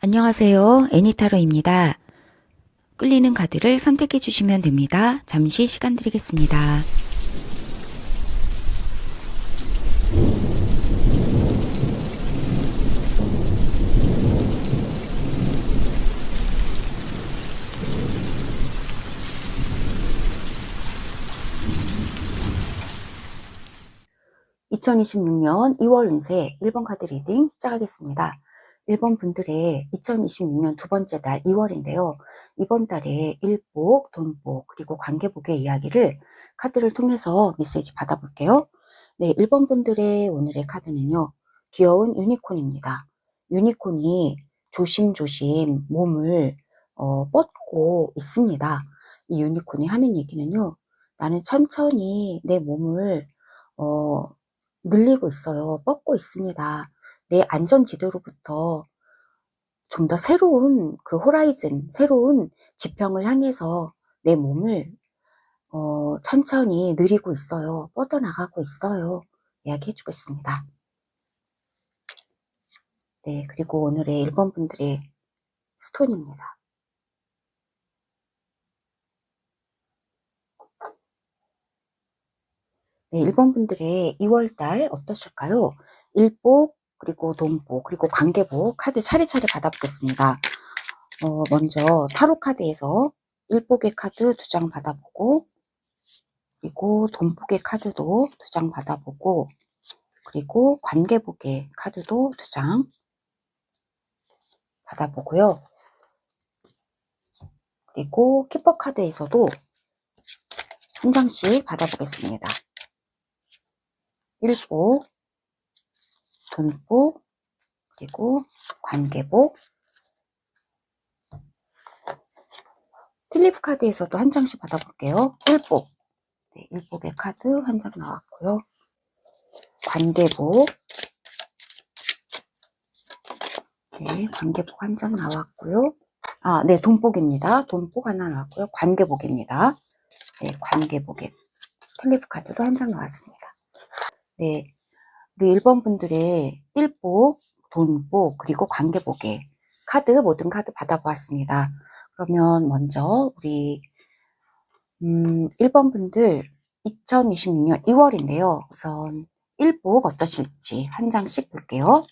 안녕하세요. 애니타로입니다. 끌리는 카드를 선택해 주시면 됩니다. 잠시 시간 드리겠습니다. 2026년 2월 운세 1번 카드 리딩 시작하겠습니다. 1번 분들의 2026년 두 번째 달 2월인데요. 이번 달에 일복, 돈복, 그리고 관계복의 이야기를 카드를 통해서 메시지 받아볼게요. 네, 1번 분들의 오늘의 카드는요. 귀여운 유니콘입니다. 유니콘이 조심조심 몸을 뻗고 있습니다. 이 유니콘이 하는 얘기는요. 나는 천천히 내 몸을 늘리고 있어요. 뻗고 있습니다. 내 안전지대로부터 좀 더 새로운 그 호라이즌, 새로운 지평을 향해서 내 몸을 천천히 느리고 있어요. 뻗어나가고 있어요. 이야기해주고 있습니다. 네, 그리고 오늘의 1번 분들의 스톤입니다. 네, 1번 분들의 2월달 어떠실까요? 일복, 그리고 돈복, 그리고 관계복 카드 차례차례 받아보겠습니다. 먼저 타로 카드에서 일복의 카드 2장 받아보고, 그리고 돈복의 카드도 2장 받아보고, 그리고 관계복의 카드도 2장 받아보고요. 그리고 키퍼 카드에서도 한 장씩 받아보겠습니다. 일복, 돈복, 그리고 관계복, 틸리프 카드에서도 한 장씩 받아볼게요. 일복, 네, 일복의 카드 한 장 나왔고요. 관계복, 네, 관계복 한 장 나왔고요. 네, 돈복입니다. 돈복 하나 나왔고요. 관계복입니다. 네, 관계복의 틸리프 카드도 한 장 나왔습니다. 네, 우리 1번 분들의 일복, 돈복, 그리고 관계복의 카드, 모든 카드 받아보았습니다. 그러면 먼저 우리 1번 분들 2026년 2월인데요. 우선 일복 어떠실지 한 장씩 볼게요.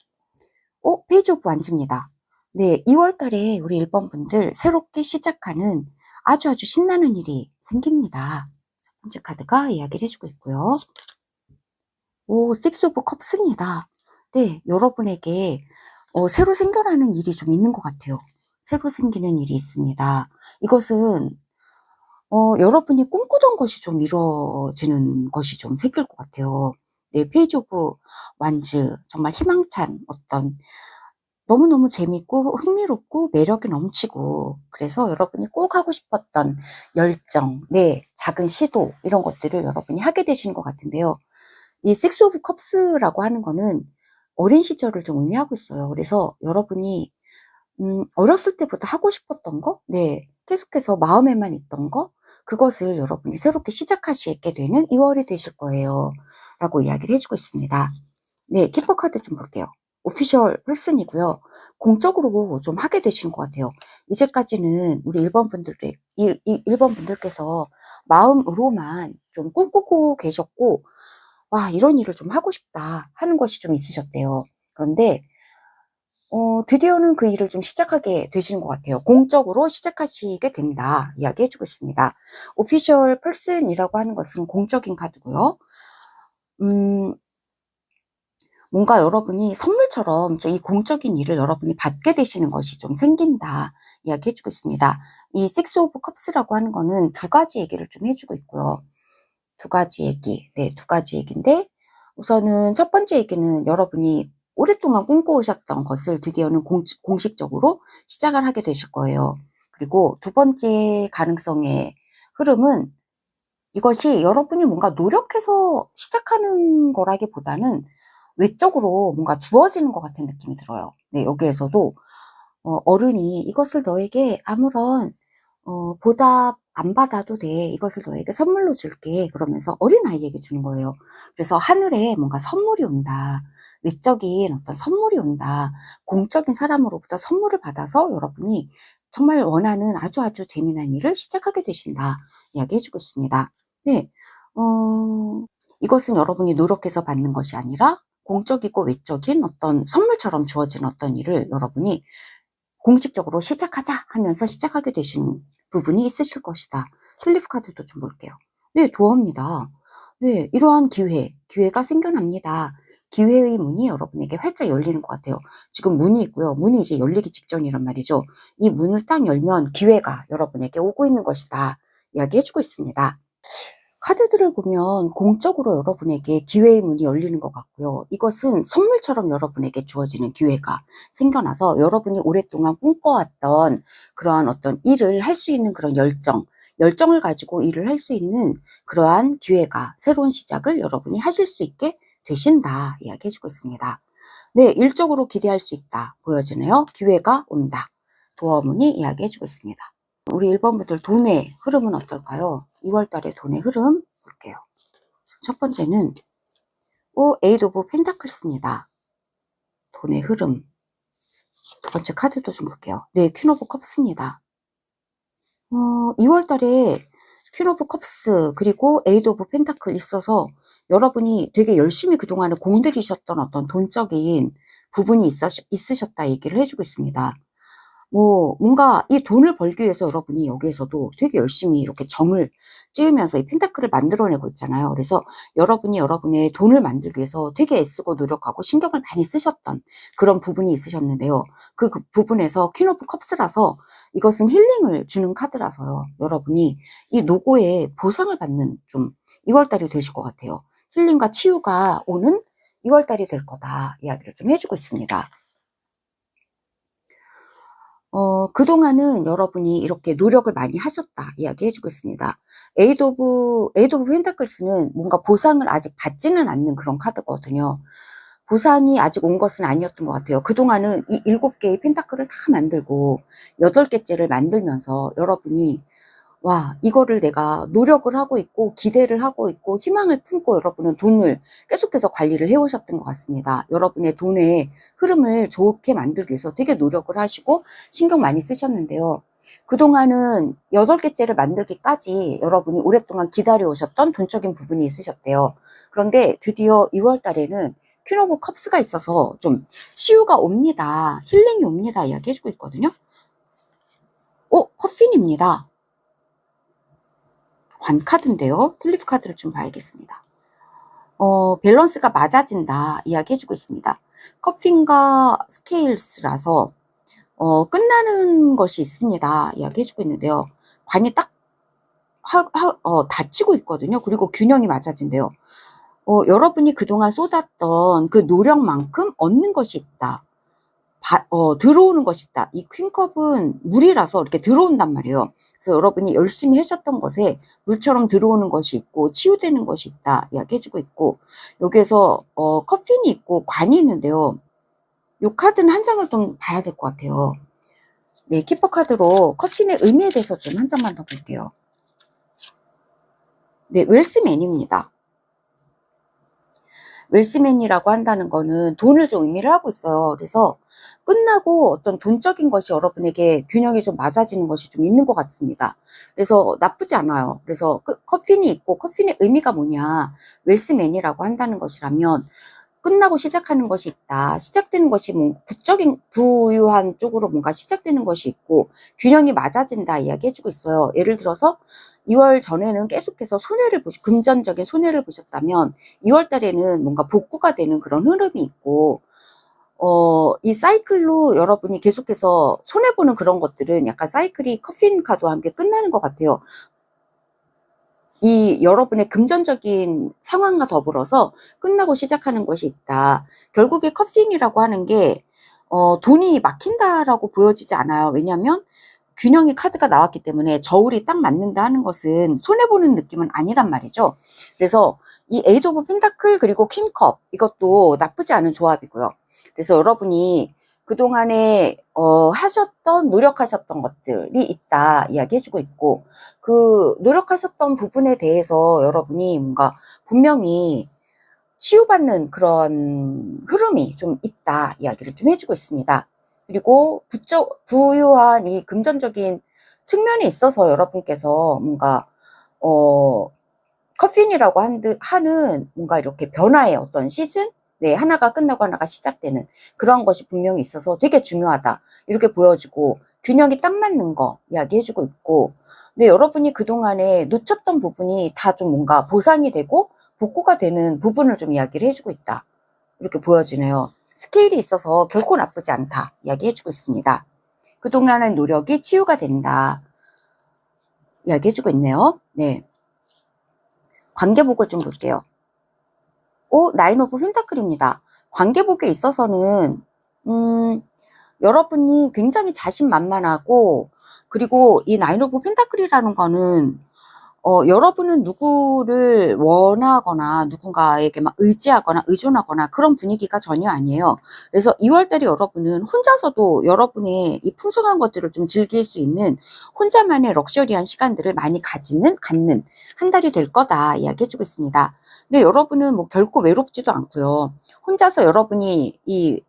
페이지 오브 완즈입니다. 네, 2월 달에 우리 1번 분들 새롭게 시작하는 아주 신나는 일이 생깁니다. 첫 번째 카드가 이야기를 해주고 있고요. 식스 오브 컵스입니다. 네, 여러분에게 새로 생겨나는 일이 좀 있는 것 같아요. 새로 생기는 일이 있습니다. 이것은 여러분이 꿈꾸던 것이 좀 이루어지는 것이 좀 생길 것 같아요. 네, 페이지 오브 완즈 정말 희망찬 어떤 너무너무 재밌고 흥미롭고 매력이 넘치고 그래서 여러분이 꼭 하고 싶었던 열정, 네, 작은 시도 이런 것들을 여러분이 하게 되시는 것 같은데요. 이 식스 오브 컵스라고 하는 거는 어린 시절을 좀 의미하고 있어요. 그래서 여러분이 어렸을 때부터 하고 싶었던 거, 네, 계속해서 마음에만 있던 거, 그것을 여러분이 새롭게 시작하시게 되는 2월이 되실 거예요. 라고 이야기를 해주고 있습니다. 네, 키퍼 카드 좀 볼게요. 오피셜 펄슨이고요. 공적으로 좀 하게 되신 것 같아요. 이제까지는 우리 1번 분들의, 1번 분들께서 마음으로만 좀 꿈꾸고 계셨고, 와, 이런 일을 좀 하고 싶다 하는 것이 좀 있으셨대요. 그런데, 드디어는 그 일을 좀 시작하게 되시는 것 같아요. 공적으로 시작하시게 된다. 이야기해주고 있습니다. 오피셜 펄슨이라고 하는 것은 공적인 카드고요. 뭔가 여러분이 선물처럼 좀 이 공적인 일을 여러분이 받게 되시는 것이 좀 생긴다. 이야기해주고 있습니다. 이 식스 오브 컵스라고 하는 거는 두 가지 얘기를 좀 해주고 있고요. 두 가지 얘기. 네, 두 가지 얘기인데 우선은 첫 번째 얘기는 여러분이 오랫동안 꿈꿔오셨던 것을 드디어는 공식적으로 시작을 하게 되실 거예요. 그리고 두 번째 가능성의 흐름은 이것이 여러분이 뭔가 노력해서 시작하는 거라기보다는 외적으로 뭔가 주어지는 것 같은 느낌이 들어요. 네, 여기에서도 어른이 이것을 너에게 아무런 보답 안 받아도 돼. 이것을 너에게 선물로 줄게. 그러면서 어린아이에게 주는 거예요. 그래서 하늘에 뭔가 선물이 온다. 외적인 어떤 선물이 온다. 공적인 사람으로부터 선물을 받아서 여러분이 정말 원하는 아주 재미난 일을 시작하게 되신다. 이야기해주고 있습니다. 네, 이것은 여러분이 노력해서 받는 것이 아니라 공적이고 외적인 어떤 선물처럼 주어진 어떤 일을 여러분이 공식적으로 시작하자 하면서 시작하게 되신 부분이 있으실 것이다. 슬리프 카드도 좀 볼게요. 네, 도어입니다. 네, 이러한 기회가 생겨납니다. 기회의 문이 여러분에게 활짝 열리는 것 같아요. 지금 문이 있고요. 문이 이제 열리기 직전이란 말이죠. 이 문을 딱 열면 기회가 여러분에게 오고 있는 것이다. 이야기해주고 있습니다. 카드들을 보면 공적으로 여러분에게 기회의 문이 열리는 것 같고요. 이것은 선물처럼 여러분에게 주어지는 기회가 생겨나서 여러분이 오랫동안 꿈꿔왔던 그러한 어떤 일을 할 수 있는 그런 열정을 가지고 일을 할 수 있는 그러한 기회가, 새로운 시작을 여러분이 하실 수 있게 되신다 이야기해주고 있습니다. 네, 일적으로 기대할 수 있다 보여지네요. 기회가 온다. 도어문이 이야기해주고 있습니다. 우리 1번분들 돈의 흐름은 어떨까요? 2월달의 돈의 흐름 볼게요. 첫 번째는 에이드 오브 펜타클스입니다. 돈의 흐름. 두 번째 카드도 좀 볼게요. 네, 퀸 오브 컵스입니다. 2월달에 퀸 오브 컵스 그리고 에이드 오브 펜타클 있어서 여러분이 되게 열심히 그동안에 공들이셨던 어떤 돈적인 부분이 있으셨다 얘기를 해주고 있습니다. 뭔가 이 돈을 벌기 위해서 여러분이 여기에서도 되게 열심히 이렇게 정을 찌으면서 이 펜타클을 만들어내고 있잖아요. 그래서 여러분이 여러분의 돈을 만들기 위해서 되게 애쓰고 노력하고 신경을 많이 쓰셨던 그런 부분이 있으셨는데요. 그 부분에서 퀸 오브 컵스라서 이것은 힐링을 주는 카드라서요. 여러분이 이 노고에 보상을 받는 좀 2월달이 되실 것 같아요. 힐링과 치유가 오는 2월달이 될 거다 이야기를 좀 해주고 있습니다. 그동안은 여러분이 이렇게 노력을 많이 하셨다 이야기 해주고 있습니다. 에이드 오브 펜타클스는 뭔가 보상을 아직 받지는 않는 그런 카드거든요. 보상이 아직 온 것은 아니었던 것 같아요. 그동안은 이 7개의 펜타클을 다 만들고 8개째를 만들면서 여러분이 와, 이거를 내가 노력을 하고 있고 기대를 하고 있고 희망을 품고 여러분은 돈을 계속해서 관리를 해오셨던 것 같습니다. 여러분의 돈의 흐름을 좋게 만들기 위해서 되게 노력을 하시고 신경 많이 쓰셨는데요. 그동안은 8개째를 만들기까지 여러분이 오랫동안 기다려오셨던 돈적인 부분이 있으셨대요. 그런데 드디어 2월 달에는 퀸 오브 컵스가 있어서 좀 치유가 옵니다. 힐링이 옵니다. 이야기해주고 있거든요. 커핀입니다. 관카드인데요. 틀립 카드를 좀 봐야겠습니다. 밸런스가 맞아진다 이야기해주고 있습니다. 커핀과 스케일스라서 끝나는 것이 있습니다 이야기해주고 있는데요. 관이 딱 닫히고 있거든요. 그리고 균형이 맞아진대요. 여러분이 그동안 쏟았던 그 노력만큼 얻는 것이 있다. 들어오는 것이 있다. 이 퀸컵은 물이라서 이렇게 들어온단 말이에요. 그래서 여러분이 열심히 하셨던 것에 물처럼 들어오는 것이 있고 치유되는 것이 있다 이야기해주고 있고, 여기에서 커핀이 있고 관이 있는데요. 이 카드는 한 장을 좀 봐야 될 것 같아요. 네, 키퍼 카드로 커핀의 의미에 대해서 좀 한 장만 더 볼게요. 네, 웰스맨입니다. 웰스맨이라고 한다는 거는 돈을 좀 의미를 하고 있어요. 그래서 끝나고 어떤 돈적인 것이 여러분에게 균형이 좀 맞아지는 것이 좀 있는 것 같습니다. 그래서 나쁘지 않아요. 그래서 커핀이 있고, 커핀의 의미가 뭐냐, 웰스맨이라고 한다는 것이라면 끝나고 시작하는 것이 있다. 시작되는 것이 뭐 부유한 쪽으로 뭔가 시작되는 것이 있고 균형이 맞아진다 이야기해주고 있어요. 예를 들어서 2월 전에는 계속해서 금전적인 손해를 보셨다면 2월 달에는 뭔가 복구가 되는 그런 흐름이 있고, 이 사이클로 여러분이 계속해서 손해보는 그런 것들은 약간 사이클이 커핀 카드와 함께 끝나는 것 같아요. 이 여러분의 금전적인 상황과 더불어서 끝나고 시작하는 것이 있다. 결국에 커핑이라고 하는 게 돈이 막힌다라고 보여지지 않아요. 왜냐하면 균형의 카드가 나왔기 때문에 저울이 딱 맞는다 하는 것은 손해보는 느낌은 아니란 말이죠. 그래서 이 에이드 오브 펜타클 그리고 퀸컵 이것도 나쁘지 않은 조합이고요. 그래서 여러분이 그동안에 노력하셨던 것들이 있다 이야기해주고 있고, 그 노력하셨던 부분에 대해서 여러분이 뭔가 분명히 치유받는 그런 흐름이 좀 있다 이야기를 좀 해주고 있습니다. 그리고 부유한 이 금전적인 측면에 있어서 여러분께서 뭔가 커핀이라고 하는 뭔가 이렇게 변화의 어떤 시즌? 네, 하나가 끝나고 하나가 시작되는 그런 것이 분명히 있어서 되게 중요하다. 이렇게 보여지고 균형이 딱 맞는 거 이야기해주고 있고, 근데 여러분이 그동안에 놓쳤던 부분이 다 좀 뭔가 보상이 되고 복구가 되는 부분을 좀 이야기를 해주고 있다. 이렇게 보여지네요. 스케일이 있어서 결코 나쁘지 않다. 이야기해주고 있습니다. 그동안의 노력이 치유가 된다. 이야기해주고 있네요. 네. 관계복을 좀 볼게요. 나인 오브 펜타클입니다. 관계복에 있어서는 여러분이 굉장히 자신만만하고, 그리고 이 나인 오브 펜타클이라는 거는 여러분은 누구를 원하거나 누군가에게 막 의지하거나 의존하거나 그런 분위기가 전혀 아니에요. 그래서 2월달에 여러분은 혼자서도 여러분의 이 풍성한 것들을 좀 즐길 수 있는 혼자만의 럭셔리한 시간들을 많이 갖는 한 달이 될 거다 이야기해주고 있습니다. 근데 여러분은 뭐 결코 외롭지도 않고요. 혼자서 여러분의 이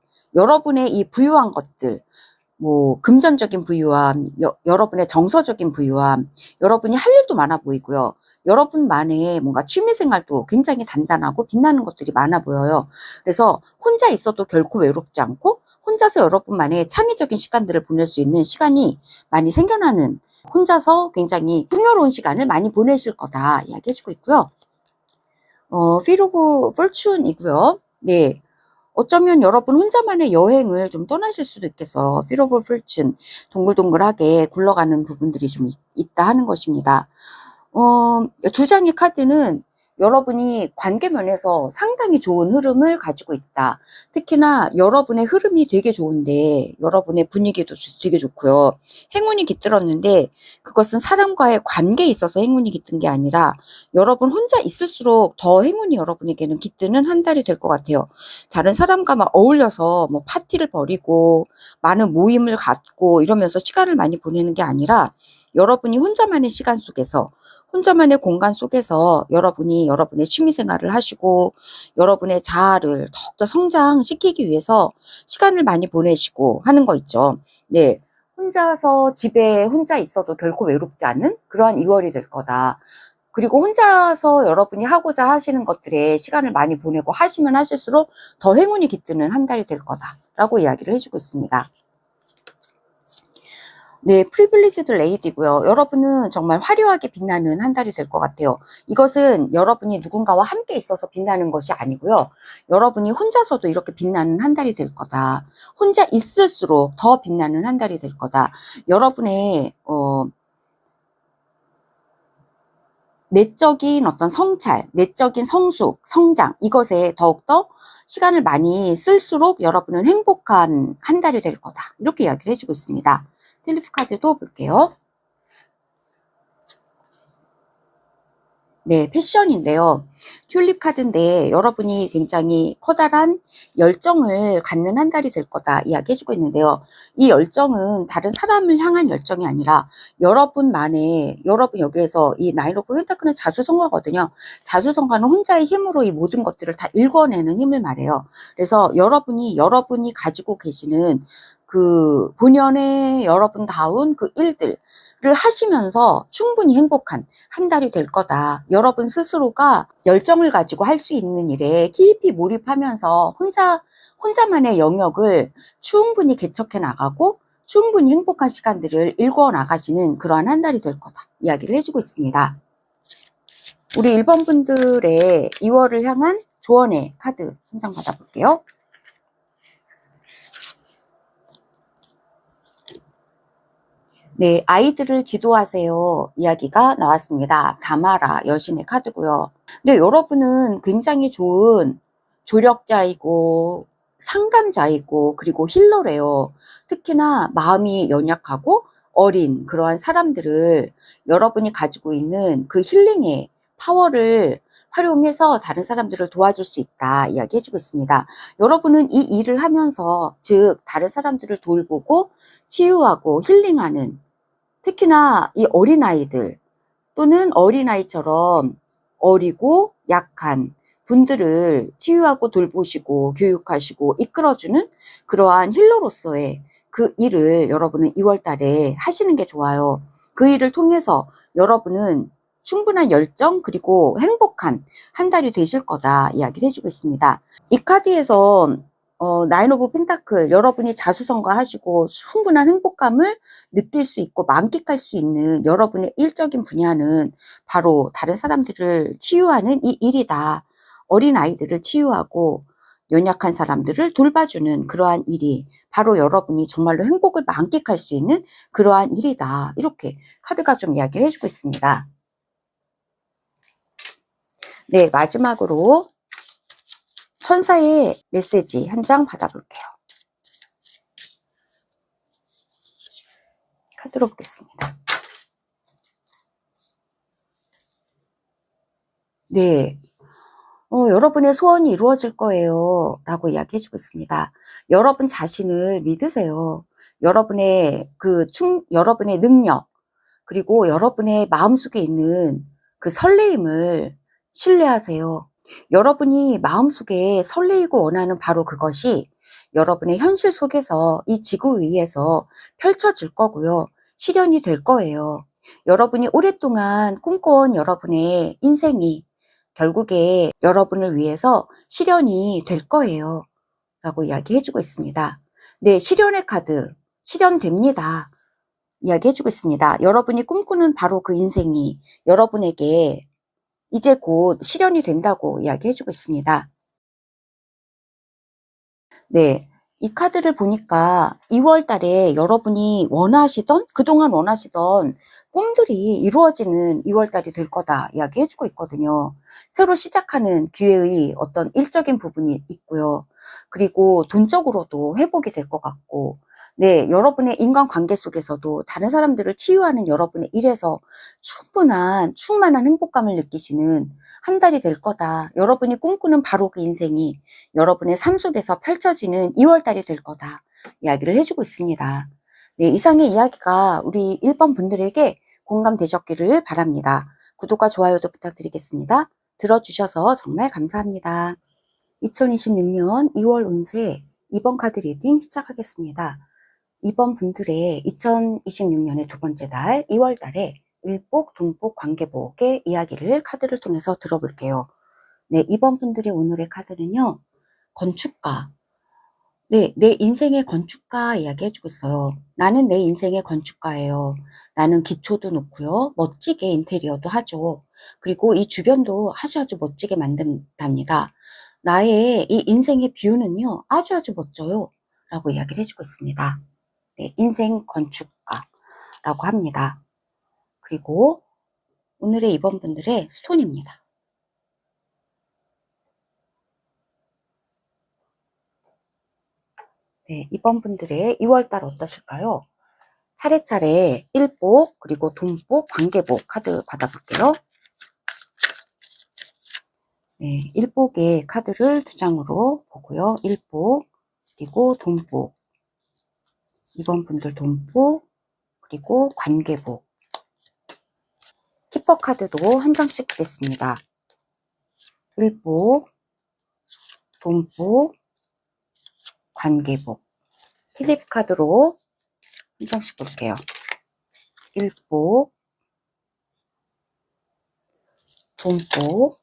부유한 것들, 뭐 금전적인 부유함, 여러분의 정서적인 부유함, 여러분이 할 일도 많아 보이고요. 여러분만의 뭔가 취미생활도 굉장히 단단하고 빛나는 것들이 많아 보여요. 그래서 혼자 있어도 결코 외롭지 않고 혼자서 여러분만의 창의적인 시간들을 보낼 수 있는 시간이 많이 생겨나는, 혼자서 굉장히 풍요로운 시간을 많이 보내실 거다 이야기해주고 있고요. Feel of Fortune이고요. 네. 어쩌면 여러분 혼자만의 여행을 좀 떠나실 수도 있겠어. Feel of Fortune. 동글동글하게 굴러가는 부분들이 좀 있다 하는 것입니다. 두 장의 카드는 여러분이 관계 면에서 상당히 좋은 흐름을 가지고 있다. 특히나 여러분의 흐름이 되게 좋은데, 여러분의 분위기도 되게 좋고요. 행운이 깃들었는데 그것은 사람과의 관계에 있어서 행운이 깃든 게 아니라 여러분 혼자 있을수록 더 행운이 여러분에게는 깃드는 한 달이 될 것 같아요. 다른 사람과 막 어울려서 뭐 파티를 벌이고 많은 모임을 갖고 이러면서 시간을 많이 보내는 게 아니라 여러분이 혼자만의 시간 속에서, 혼자만의 공간 속에서 여러분이 여러분의 취미생활을 하시고 여러분의 자아를 더욱더 성장시키기 위해서 시간을 많이 보내시고 하는 거 있죠. 네, 혼자서 집에 혼자 있어도 결코 외롭지 않은 그러한 2월이 될 거다. 그리고 혼자서 여러분이 하고자 하시는 것들에 시간을 많이 보내고 하시면 하실수록 더 행운이 깃드는 한 달이 될 거다라고 이야기를 해주고 있습니다. 네, 프리빌리지드 레이디고요. 여러분은 정말 화려하게 빛나는 한 달이 될 것 같아요. 이것은 여러분이 누군가와 함께 있어서 빛나는 것이 아니고요. 여러분이 혼자서도 이렇게 빛나는 한 달이 될 거다. 혼자 있을수록 더 빛나는 한 달이 될 거다. 여러분의 내적인 어떤 성찰, 내적인 성숙, 성장, 이것에 더욱더 시간을 많이 쓸수록 여러분은 행복한 한 달이 될 거다. 이렇게 이야기를 해주고 있습니다. 틸리프 카드도 볼게요. 네, 패션인데요. 튤립 카드인데 여러분이 굉장히 커다란 열정을 갖는 한 달이 될 거다 이야기해주고 있는데요. 이 열정은 다른 사람을 향한 열정이 아니라 여러분만의, 여러분 여기에서 이 나인 오브 펜타클은 자수성가거든요. 자수성가는 혼자의 힘으로 이 모든 것들을 다 일궈내는 힘을 말해요. 그래서 여러분이 가지고 계시는 그 본연의 여러분다운 그 일들 를 하시면서 충분히 행복한 한 달이 될 거다. 여러분 스스로가 열정을 가지고 할 수 있는 일에 깊이 몰입하면서 혼자만의 영역을 충분히 개척해 나가고 충분히 행복한 시간들을 일궈 나가시는 그러한 한 달이 될 거다. 이야기를 해주고 있습니다. 우리 1번 분들의 2월을 향한 조언의 카드 한 장 받아볼게요. 네, 아이들을 지도하세요 이야기가 나왔습니다. 다마라 여신의 카드고요. 근데 여러분은 굉장히 좋은 조력자이고 상담자이고 그리고 힐러래요. 특히나 마음이 연약하고 어린 그러한 사람들을 여러분이 가지고 있는 그 힐링의 파워를 활용해서 다른 사람들을 도와줄 수 있다 이야기해주고 있습니다. 여러분은 이 일을 하면서, 즉 다른 사람들을 돌보고 치유하고 힐링하는, 특히나 이 어린아이들 또는 어린아이처럼 어리고 약한, 분들을 치유하고 돌보시고 교육하시고 이끌어주는 그러한 힐러로서의 그 일을 여러분은 2월 달에 하시는 게 좋아요. 그 일을 통해서 여러분은 충분한 열정 그리고 행복한 한 달이 되실 거다 이야기를 해주고 있습니다. 이 카드에서 나인 오브 펜타클, 여러분이 자수성가하시고 충분한 행복감을 느낄 수 있고 만끽할 수 있는 여러분의 일적인 분야는 바로 다른 사람들을 치유하는 이 일이다. 어린 아이들을 치유하고 연약한 사람들을 돌봐주는 그러한 일이 바로 여러분이 정말로 행복을 만끽할 수 있는 그러한 일이다. 이렇게 카드가 좀 이야기를 해주고 있습니다. 네, 마지막으로 천사의 메시지 한 장 받아볼게요. 카드로 보겠습니다. 네, 여러분의 소원이 이루어질 거예요 라고 이야기해주고 있습니다. 여러분 자신을 믿으세요. 여러분의 능력 그리고 여러분의 마음속에 있는 그 설레임을 신뢰하세요. 여러분이 마음속에 설레이고 원하는 바로 그것이 여러분의 현실 속에서 이 지구 위에서 펼쳐질 거고요. 실현이 될 거예요. 여러분이 오랫동안 꿈꿔온 여러분의 인생이 결국에 여러분을 위해서 실현이 될 거예요. 라고 이야기해주고 있습니다. 네, 실현의 카드, 실현됩니다. 이야기해주고 있습니다. 여러분이 꿈꾸는 바로 그 인생이 여러분에게 이제 곧 실현이 된다고 이야기해주고 있습니다. 네, 이 카드를 보니까 2월 달에 여러분이 그동안 원하시던 꿈들이 이루어지는 2월 달이 될 거다 이야기해주고 있거든요. 새로 시작하는 기회의 어떤 일적인 부분이 있고요. 그리고 돈적으로도 회복이 될 것 같고, 네, 여러분의 인간관계 속에서도 다른 사람들을 치유하는 여러분의 일에서 충만한 행복감을 느끼시는 한 달이 될 거다. 여러분이 꿈꾸는 바로 그 인생이 여러분의 삶 속에서 펼쳐지는 2월 달이 될 거다. 이야기를 해주고 있습니다. 네, 이상의 이야기가 우리 1번 분들에게 공감되셨기를 바랍니다. 구독과 좋아요도 부탁드리겠습니다. 들어주셔서 정말 감사합니다. 2026년 2월 운세 2번 카드 리딩 시작하겠습니다. 2번 분들의 2026년의 두 번째 달 2월 달에 일복, 동복, 관계복의 이야기를 카드를 통해서 들어볼게요. 네, 2번 분들의 오늘의 카드는요. 건축가. 네, 내 인생의 건축가 이야기 해주고 있어요. 나는 내 인생의 건축가예요. 나는 기초도 놓고요. 멋지게 인테리어도 하죠. 그리고 이 주변도 아주 멋지게 만든답니다. 나의 이 인생의 뷰는요. 아주 멋져요. 라고 이야기를 해주고 있습니다. 네, 인생 건축가라고 합니다. 그리고 오늘의 2번 분들의 스톤입니다. 네, 2번 분들의 2월달 어떠실까요? 차례차례 일복, 그리고 돈복, 관계복 카드 받아볼게요. 네, 일복의 카드를 두 장으로 보고요. 일복, 그리고 돈복. 2번 분들 돈복, 그리고 관계복. 키퍼 카드도 한 장씩 보겠습니다. 일복, 돈복, 관계복. 틸립 카드로 한 장씩 볼게요. 일복, 돈복,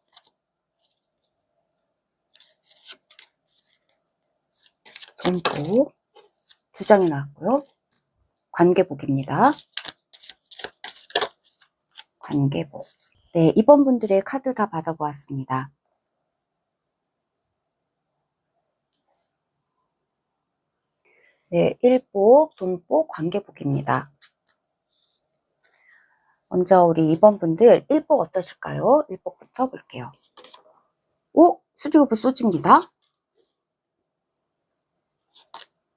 돈복 두 장이 나왔고요. 관계복입니다. 관계복. 네, 2번 분들의 카드 다 받아보았습니다. 네, 일복, 돈복, 관계복입니다. 먼저 우리 2번 분들 일복 어떠실까요? 일복부터 볼게요. 오, 3 오브 소즈입니다.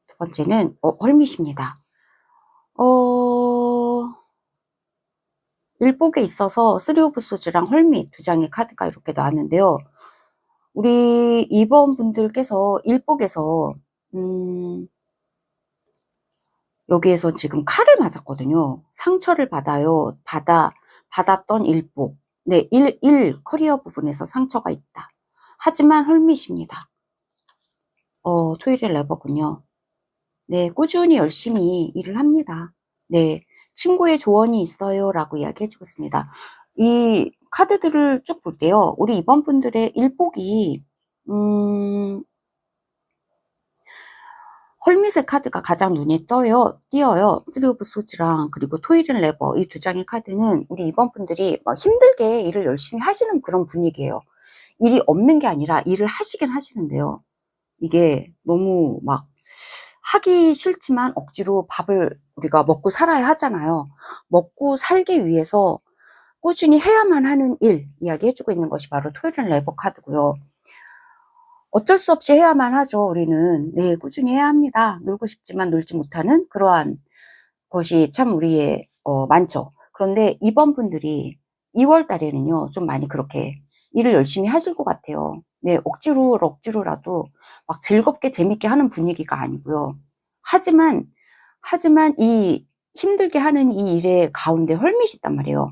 두 번째는 헐밋입니다. 일복에 있어서 3 오브 소즈랑 헐밋 두 장의 카드가 이렇게 나왔는데요. 우리 2번 분들께서 일복에서 여기에서 지금 칼을 맞았거든요. 상처를 받았던 일복. 네, 커리어 부분에서 상처가 있다. 하지만 헐밋입니다. 토일의 레버군요. 네, 꾸준히 열심히 일을 합니다. 네, 친구의 조언이 있어요 라고 이야기해주고 있습니다. 이 카드들을 쭉 볼게요. 우리 이번 분들의 일복이 헐밋의 카드가 가장 눈에 띄어요. 쓰리 오브 소즈랑 그리고 토일앤 레버 이 두 장의 카드는 우리 이번 분들이 막 힘들게 일을 열심히 하시는 그런 분위기예요. 일이 없는 게 아니라 일을 하시긴 하시는데요. 이게 너무 막 하기 싫지만 억지로 밥을 우리가 먹고 살아야 하잖아요. 먹고 살기 위해서 꾸준히 해야만 하는 일 이야기해주고 있는 것이 바로 토일앤 레버 카드고요. 어쩔 수 없이 해야만 하죠. 우리는 네, 꾸준히 해야 합니다. 놀고 싶지만 놀지 못하는 그러한 것이 참 우리의 많죠. 그런데 이번 분들이 2월 달에는요 좀 많이 그렇게 일을 열심히 하실 것 같아요. 네, 억지로라도 막 즐겁게 재밌게 하는 분위기가 아니고요. 하지만 이 힘들게 하는 이 일의 가운데 헐밋이 있단 말이에요.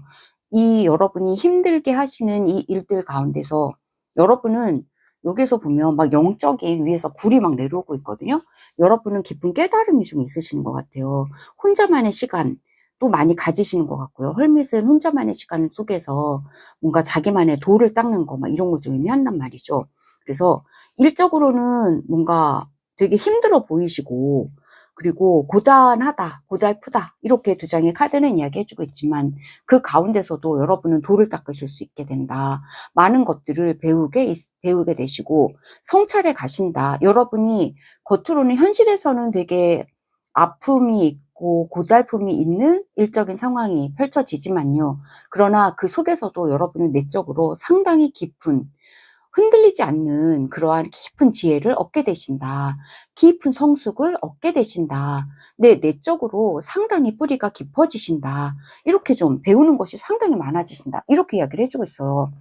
이 여러분이 힘들게 하시는 이 일들 가운데서 여러분은 여기서 보면 막 영적인 위에서 불이 막 내려오고 있거든요. 여러분은 깊은 깨달음이 좀 있으시는 것 같아요. 혼자만의 시간 또 많이 가지시는 것 같고요. 헐밋은 혼자만의 시간 속에서 뭔가 자기만의 도를 닦는 거 막 이런 걸 좀 의미한단 말이죠. 그래서 일적으로는 뭔가 되게 힘들어 보이시고 그리고 고단하다, 고달프다 이렇게 두 장의 카드는 이야기해주고 있지만 그 가운데서도 여러분은 도를 닦으실 수 있게 된다. 많은 것들을 배우게 되시고 성찰에 가신다. 여러분이 겉으로는 현실에서는 되게 아픔이 있고 고달픔이 있는 일적인 상황이 펼쳐지지만요. 그러나 그 속에서도 여러분은 내적으로 상당히 깊은 흔들리지 않는 그러한 깊은 지혜를 얻게 되신다. 깊은 성숙을 얻게 되신다. 네, 내적으로 상당히 뿌리가 깊어지신다. 이렇게 좀 배우는 것이 상당히 많아지신다. 이렇게 이야기를 해주고 있어요.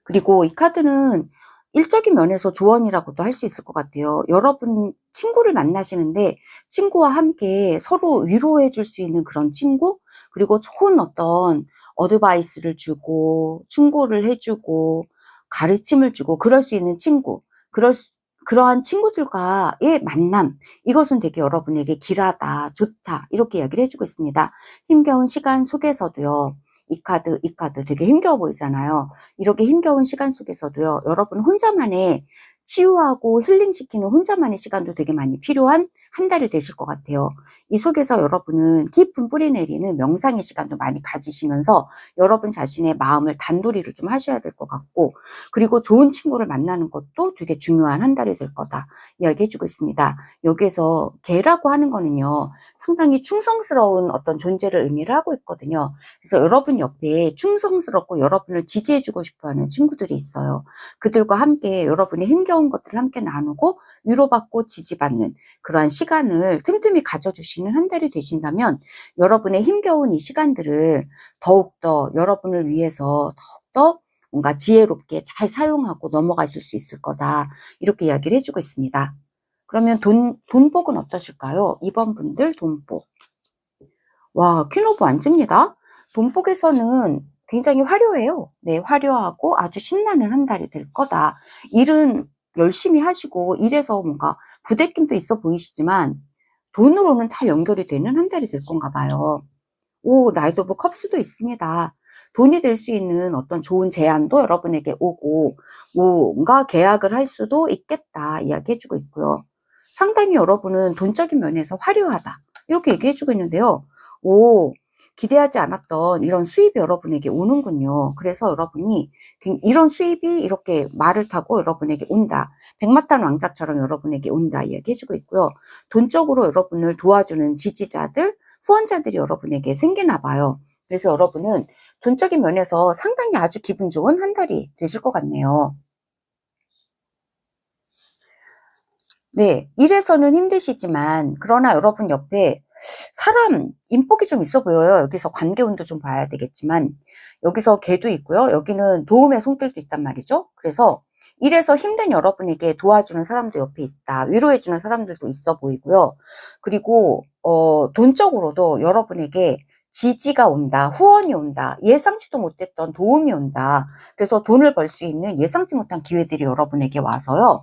그리고 이 카드는 일적인 면에서 조언이라고도 할 수 있을 것 같아요. 여러분 친구를 만나시는데 친구와 함께 서로 위로해 줄 수 있는 그런 친구, 그리고 좋은 어떤 어드바이스를 주고 충고를 해주고 가르침을 주고 그럴 수 있는 친구, 그러한 친구들과의 만남, 이것은 되게 여러분에게 길하다, 좋다 이렇게 이야기를 해주고 있습니다. 힘겨운 시간 속에서도요. 이 카드 되게 힘겨워 보이잖아요. 이렇게 힘겨운 시간 속에서도요. 여러분 혼자만의 치유하고 힐링시키는 혼자만의 시간도 되게 많이 필요한 한 달이 되실 것 같아요. 이 속에서 여러분은 깊은 뿌리 내리는 명상의 시간도 많이 가지시면서 여러분 자신의 마음을 단도리를 좀 하셔야 될 것 같고, 그리고 좋은 친구를 만나는 것도 되게 중요한 한 달이 될 거다 이야기해주고 있습니다. 여기에서 개라고 하는 거는요. 상당히 충성스러운 어떤 존재를 의미를 하고 있거든요. 그래서 여러분 옆에 충성스럽고 여러분을 지지해주고 싶어하는 친구들이 있어요. 그들과 함께 여러분의 힘겨운 것들을 함께 나누고 위로받고 지지받는 그러한 시간을 틈틈이 가져주시는 한 달이 되신다면 여러분의 힘겨운 이 시간들을 더욱더 여러분을 위해서 더욱더 뭔가 지혜롭게 잘 사용하고 넘어가실 수 있을 거다. 이렇게 이야기를 해주고 있습니다. 그러면 돈복은 어떠실까요? 이번 분들 돈복. 와, 퀸 오브 완즈입니다. 돈복에서는 굉장히 화려해요. 네, 화려하고 아주 신나는 한 달이 될 거다. 일은 열심히 하시고 일에서 뭔가 부대낌도 있어 보이시지만 돈으로는 잘 연결이 되는 한 달이 될 건가 봐요. 오, 나이트 오브 컵스도 있습니다. 돈이 될 수 있는 어떤 좋은 제안도 여러분에게 오고 뭔가 계약을 할 수도 있겠다 이야기해주고 있고요. 상당히 여러분은 돈적인 면에서 화려하다 이렇게 얘기해주고 있는데요. 오, 기대하지 않았던 이런 수입이 여러분에게 오는군요. 그래서 여러분이 이런 수입이 이렇게 말을 타고 여러분에게 온다. 백마탄 왕자처럼 여러분에게 온다 이야기해주고 있고요. 돈적으로 여러분을 도와주는 지지자들, 후원자들이 여러분에게 생기나 봐요. 그래서 여러분은 돈적인 면에서 상당히 아주 기분 좋은 한 달이 되실 것 같네요. 네, 일에서는 힘드시지만 그러나 여러분 옆에 사람 인복이 좀 있어 보여요. 여기서 관계운도 좀 봐야 되겠지만 여기서 개도 있고요. 여기는 도움의 손길도 있단 말이죠. 그래서 일에서 힘든 여러분에게 도와주는 사람도 옆에 있다. 위로해주는 사람들도 있어 보이고요. 그리고 돈적으로도 여러분에게 지지가 온다, 후원이 온다, 예상치도 못했던 도움이 온다. 그래서 돈을 벌 수 있는 예상치 못한 기회들이 여러분에게 와서요.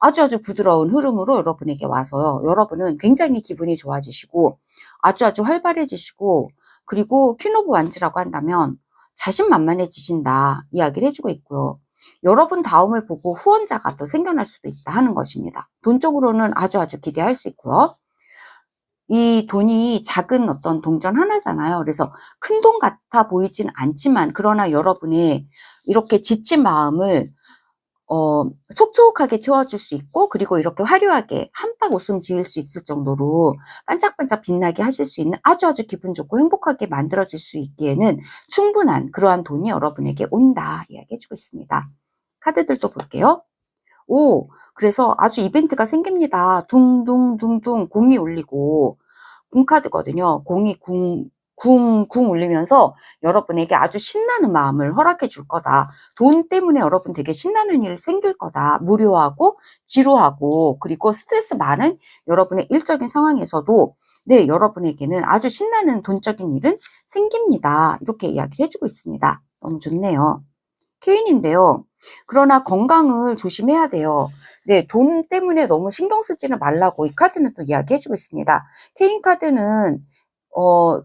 아주 부드러운 흐름으로 여러분에게 와서요. 여러분은 굉장히 기분이 좋아지시고 아주 활발해지시고, 그리고 퀸 오브 완즈라고 한다면 자신만만해지신다 이야기를 해주고 있고요. 여러분 다음을 보고 후원자가 또 생겨날 수도 있다 하는 것입니다. 돈적으로는 아주 기대할 수 있고요. 이 돈이 작은 어떤 동전 하나잖아요. 그래서 큰 돈 같아 보이진 않지만, 그러나 여러분의 이렇게 지친 마음을 촉촉하게 채워줄 수 있고, 그리고 이렇게 화려하게 한박 웃음 지을 수 있을 정도로 반짝반짝 빛나게 하실 수 있는 아주 기분 좋고 행복하게 만들어질 수 있기에는 충분한 그러한 돈이 여러분에게 온다 이야기해주고 있습니다. 카드들도 볼게요. 오, 그래서 아주 이벤트가 생깁니다. 둥둥둥둥 공이 울리고, 궁카드거든요. 공이 궁 울리면서 여러분에게 아주 신나는 마음을 허락해 줄 거다. 돈 때문에 여러분 되게 신나는 일 생길 거다. 무료하고 지루하고 그리고 스트레스 많은 여러분의 일적인 상황에서도 네, 여러분에게는 아주 신나는 돈적인 일은 생깁니다. 이렇게 이야기를 해주고 있습니다. 너무 좋네요. 케인인데요. 그러나 건강을 조심해야 돼요. 네, 돈 때문에 너무 신경 쓰지는 말라고 이 카드는 또 이야기해주고 있습니다. 케인 카드는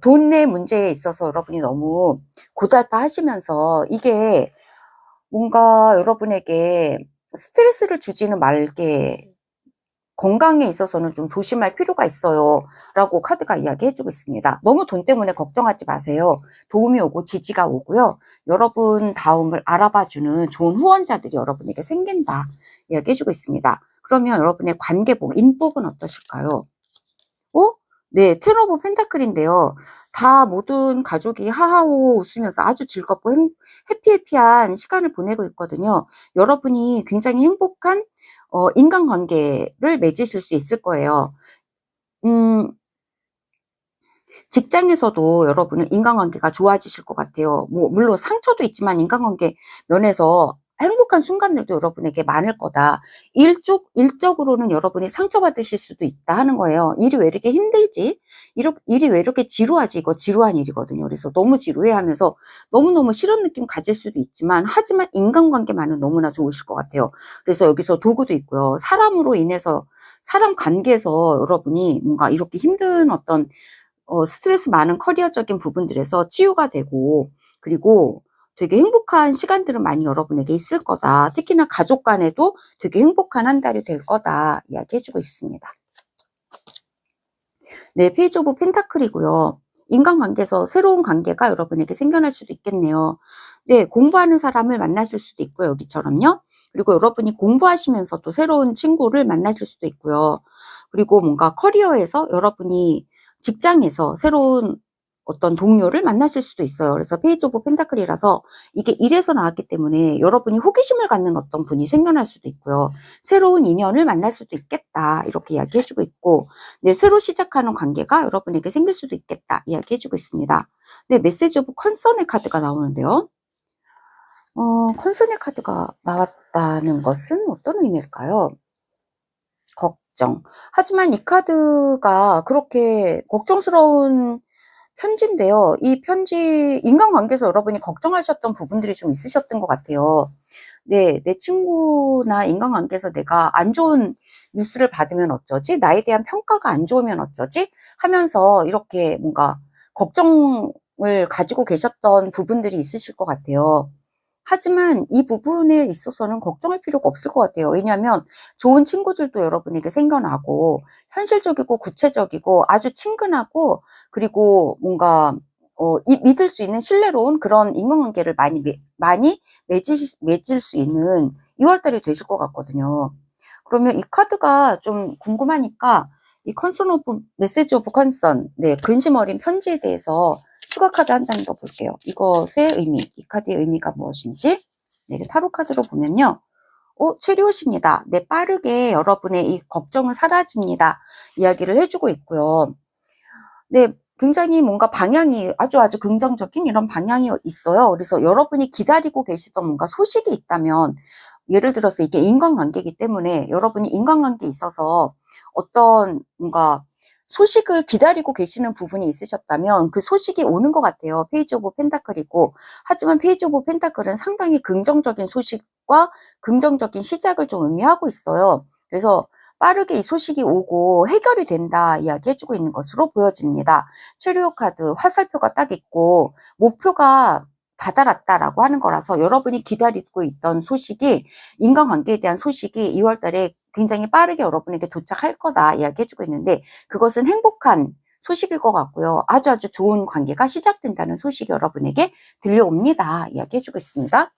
돈의 문제에 있어서 여러분이 너무 고달파 하시면서 이게 뭔가 여러분에게 스트레스를 주지는 말게 건강에 있어서는 좀 조심할 필요가 있어요 라고 카드가 이야기해주고 있습니다. 너무 돈 때문에 걱정하지 마세요. 도움이 오고 지지가 오고요. 여러분 다음을 알아봐주는 좋은 후원자들이 여러분에게 생긴다 이야기해주고 있습니다. 그러면 여러분의 관계복, 인복은 어떠실까요? 네, 텐 오브 펜타클인데요. 다 모든 가족이 하하호 웃으면서 아주 즐겁고 해피한 시간을 보내고 있거든요. 여러분이 굉장히 행복한 인간관계를 맺으실 수 있을 거예요. 직장에서도 여러분은 인간관계가 좋아지실 것 같아요. 물론 상처도 있지만 인간관계 면에서 행복한 순간들도 여러분에게 많을 거다. 일적으로는 여러분이 상처받으실 수도 있다 하는 거예요. 일이 왜 이렇게 힘들지? 일이 왜 이렇게 지루하지? 이거 지루한 일이거든요. 그래서 너무 지루해 하면서 너무너무 싫은 느낌 가질 수도 있지만, 하지만 인간관계만은 너무나 좋으실 것 같아요. 그래서 여기서 도구도 있고요. 사람으로 인해서, 사람 관계에서 여러분이 뭔가 이렇게 힘든 어떤 스트레스 많은 커리어적인 부분들에서 치유가 되고, 그리고 되게 행복한 시간들은 많이 여러분에게 있을 거다. 특히나 가족 간에도 되게 행복한 한 달이 될 거다 이야기해주고 있습니다. 네, 페이지 오브 펜타클이고요. 인간관계에서 새로운 관계가 여러분에게 생겨날 수도 있겠네요. 네, 공부하는 사람을 만나실 수도 있고요. 여기처럼요. 그리고 여러분이 공부하시면서 또 새로운 친구를 만나실 수도 있고요. 그리고 뭔가 커리어에서 여러분이 직장에서 새로운 어떤 동료를 만나실 수도 있어요. 그래서 페이지 오브 펜타클이라서 이게 일에서 나왔기 때문에 여러분이 호기심을 갖는 어떤 분이 생겨날 수도 있고요. 새로운 인연을 만날 수도 있겠다. 이렇게 이야기해주고 있고, 네, 새로 시작하는 관계가 여러분에게 생길 수도 있겠다. 이야기해주고 있습니다. 네, 메시지 오브 컨선의 카드가 나오는데요. 컨선의 카드가 나왔다는 것은 어떤 의미일까요? 걱정. 하지만 이 카드가 그렇게 걱정스러운 편지인데요. 이 편지, 인간관계에서 여러분이 걱정하셨던 부분들이 좀 있으셨던 것 같아요. 네, 내 친구나 인간관계에서 내가 안 좋은 뉴스를 받으면 어쩌지? 나에 대한 평가가 안 좋으면 어쩌지? 하면서 이렇게 뭔가 걱정을 가지고 계셨던 부분들이 있으실 것 같아요. 하지만 이 부분에 있어서는 걱정할 필요가 없을 것 같아요. 왜냐하면 좋은 친구들도 여러분에게 생겨나고 현실적이고 구체적이고 아주 친근하고, 그리고 뭔가 믿을 수 있는 신뢰로운 그런 인간관계를 많이 맺을 수 있는 2월달이 되실 것 같거든요. 그러면 이 카드가 좀 궁금하니까 이 컨선 오브 메시지 오브 컨선, 네, 근심 어린 편지에 대해서 추가 카드 한 장 더 볼게요. 이것의 의미, 이 카드의 의미가 무엇인지. 네, 타로 카드로 보면요. 체리옷입니다. 네, 빠르게 여러분의 이 걱정은 사라집니다. 이야기를 해주고 있고요. 네, 굉장히 뭔가 방향이 아주 긍정적인 이런 방향이 있어요. 그래서 여러분이 기다리고 계시던 뭔가 소식이 있다면, 예를 들어서 이게 인간관계이기 때문에 여러분이 인간관계에 있어서 어떤 뭔가 소식을 기다리고 계시는 부분이 있으셨다면 그 소식이 오는 것 같아요. 페이지 오브 펜타클이고, 하지만 페이지 오브 펜타클은 상당히 긍정적인 소식과 긍정적인 시작을 좀 의미하고 있어요. 그래서 빠르게 이 소식이 오고 해결이 된다 이야기해주고 있는 것으로 보여집니다. 최루요 카드 화살표가 딱 있고 목표가 다다랐다라고 하는 거라서 여러분이 기다리고 있던 소식이, 인간관계에 대한 소식이 2월 달에 굉장히 빠르게 여러분에게 도착할 거다 이야기해주고 있는데, 그것은 행복한 소식일 것 같고요. 아주 좋은 관계가 시작된다는 소식이 여러분에게 들려옵니다 이야기해주고 있습니다.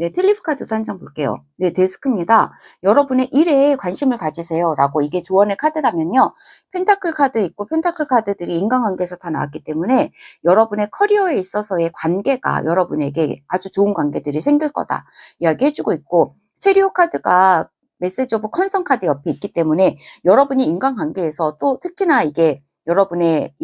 네, 틸리프 카드도 한 장 볼게요. 네, 데스크입니다. 여러분의 일에 관심을 가지세요 라고, 이게 조언의 카드라면요, 펜타클 카드 있고 펜타클 카드들이 인간관계에서 다 나왔기 때문에 여러분의 커리어에 있어서의 관계가 여러분에게 아주 좋은 관계들이 생길 거다 이야기해주고 있고, 체리오 카드가 메시지 오브 컨선 카드 옆에 있기 때문에 여러분이 인간관계에서 또 특히나 이게 여러분의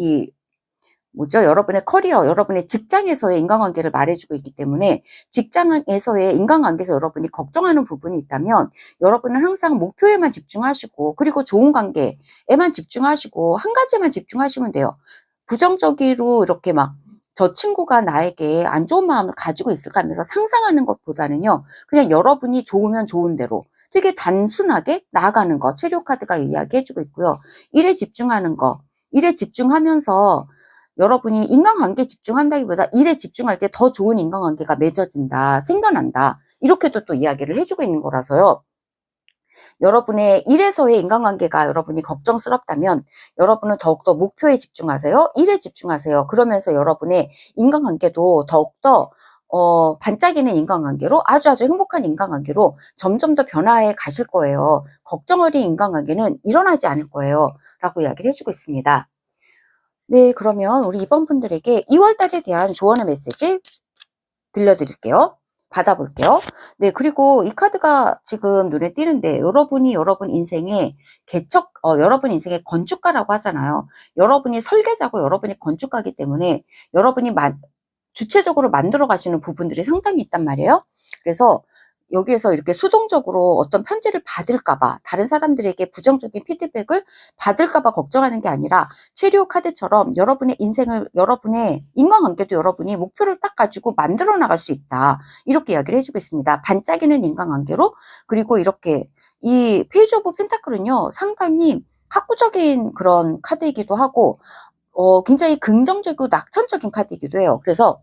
여러분의 커리어, 여러분의 직장에서의 인간관계를 말해주고 있기 때문에, 직장에서의 인간관계에서 여러분이 걱정하는 부분이 있다면 여러분은 항상 목표에만 집중하시고, 그리고 좋은 관계에만 집중하시고, 한 가지만 집중하시면 돼요. 부정적으로 이렇게 막 저 친구가 나에게 안 좋은 마음을 가지고 있을까 하면서 상상하는 것보다는요, 그냥 여러분이 좋으면 좋은 대로 되게 단순하게 나아가는 거, 체력 카드가 이야기해주고 있고요. 일에 집중하는 거, 일에 집중하면서 여러분이 인간관계에 집중한다기보다 일에 집중할 때 더 좋은 인간관계가 맺어진다, 생겨난다, 이렇게도 또 이야기를 해주고 있는 거라서요. 여러분의 일에서의 인간관계가 여러분이 걱정스럽다면 여러분은 더욱더 목표에 집중하세요. 일에 집중하세요. 그러면서 여러분의 인간관계도 더욱더 반짝이는 인간관계로, 아주 행복한 인간관계로 점점 더 변화해 가실 거예요. 걱정 어린 인간관계는 일어나지 않을 거예요 라고 이야기를 해주고 있습니다. 네, 그러면 우리 이번 분들에게 2월달에 대한 조언의 메시지 들려드릴게요. 받아볼게요. 네, 그리고 이 카드가 지금 눈에 띄는데, 여러분이 여러분 인생의 여러분 인생의 건축가라고 하잖아요. 여러분이 설계자고 여러분이 건축가이기 때문에 여러분이 주체적으로 만들어 가시는 부분들이 상당히 있단 말이에요. 그래서 여기에서 이렇게 수동적으로 어떤 편지를 받을까봐, 다른 사람들에게 부정적인 피드백을 받을까봐 걱정하는 게 아니라, 체리오 카드처럼 여러분의 인생을, 여러분의 인간관계도 여러분이 목표를 딱 가지고 만들어 나갈 수 있다, 이렇게 이야기를 해주고 있습니다. 반짝이는 인간관계로. 그리고 이렇게 이 페이지 오브 펜타클은요, 상당히 학구적인 그런 카드이기도 하고, 굉장히 긍정적이고 낙천적인 카드이기도 해요. 그래서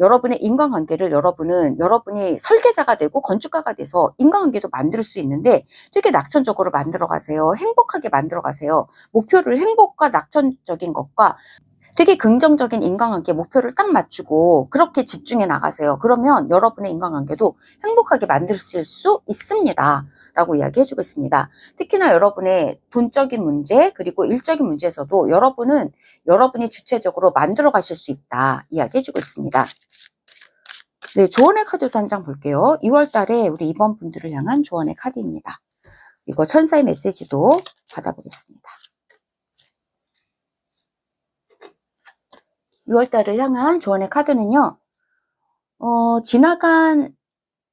여러분의 인간관계를 여러분이 설계자가 되고 건축가가 돼서 인간관계도 만들 수 있는데, 되게 낙천적으로 만들어 가세요. 행복하게 만들어 가세요. 목표를 행복과 낙천적인 것과 되게 긍정적인 인간관계 목표를 딱 맞추고 그렇게 집중해 나가세요. 그러면 여러분의 인간관계도 행복하게 만드실 수 있습니다 라고 이야기해주고 있습니다. 특히나 여러분의 돈적인 문제, 그리고 일적인 문제에서도 여러분이 주체적으로 만들어 가실 수 있다 이야기해주고 있습니다. 네, 조언의 카드도 한 장 볼게요. 2월 달에 우리 이번 분들을 향한 조언의 카드입니다. 그리고 천사의 메시지도 받아보겠습니다. 6월 달을 향한 조언의 카드는요, 지나간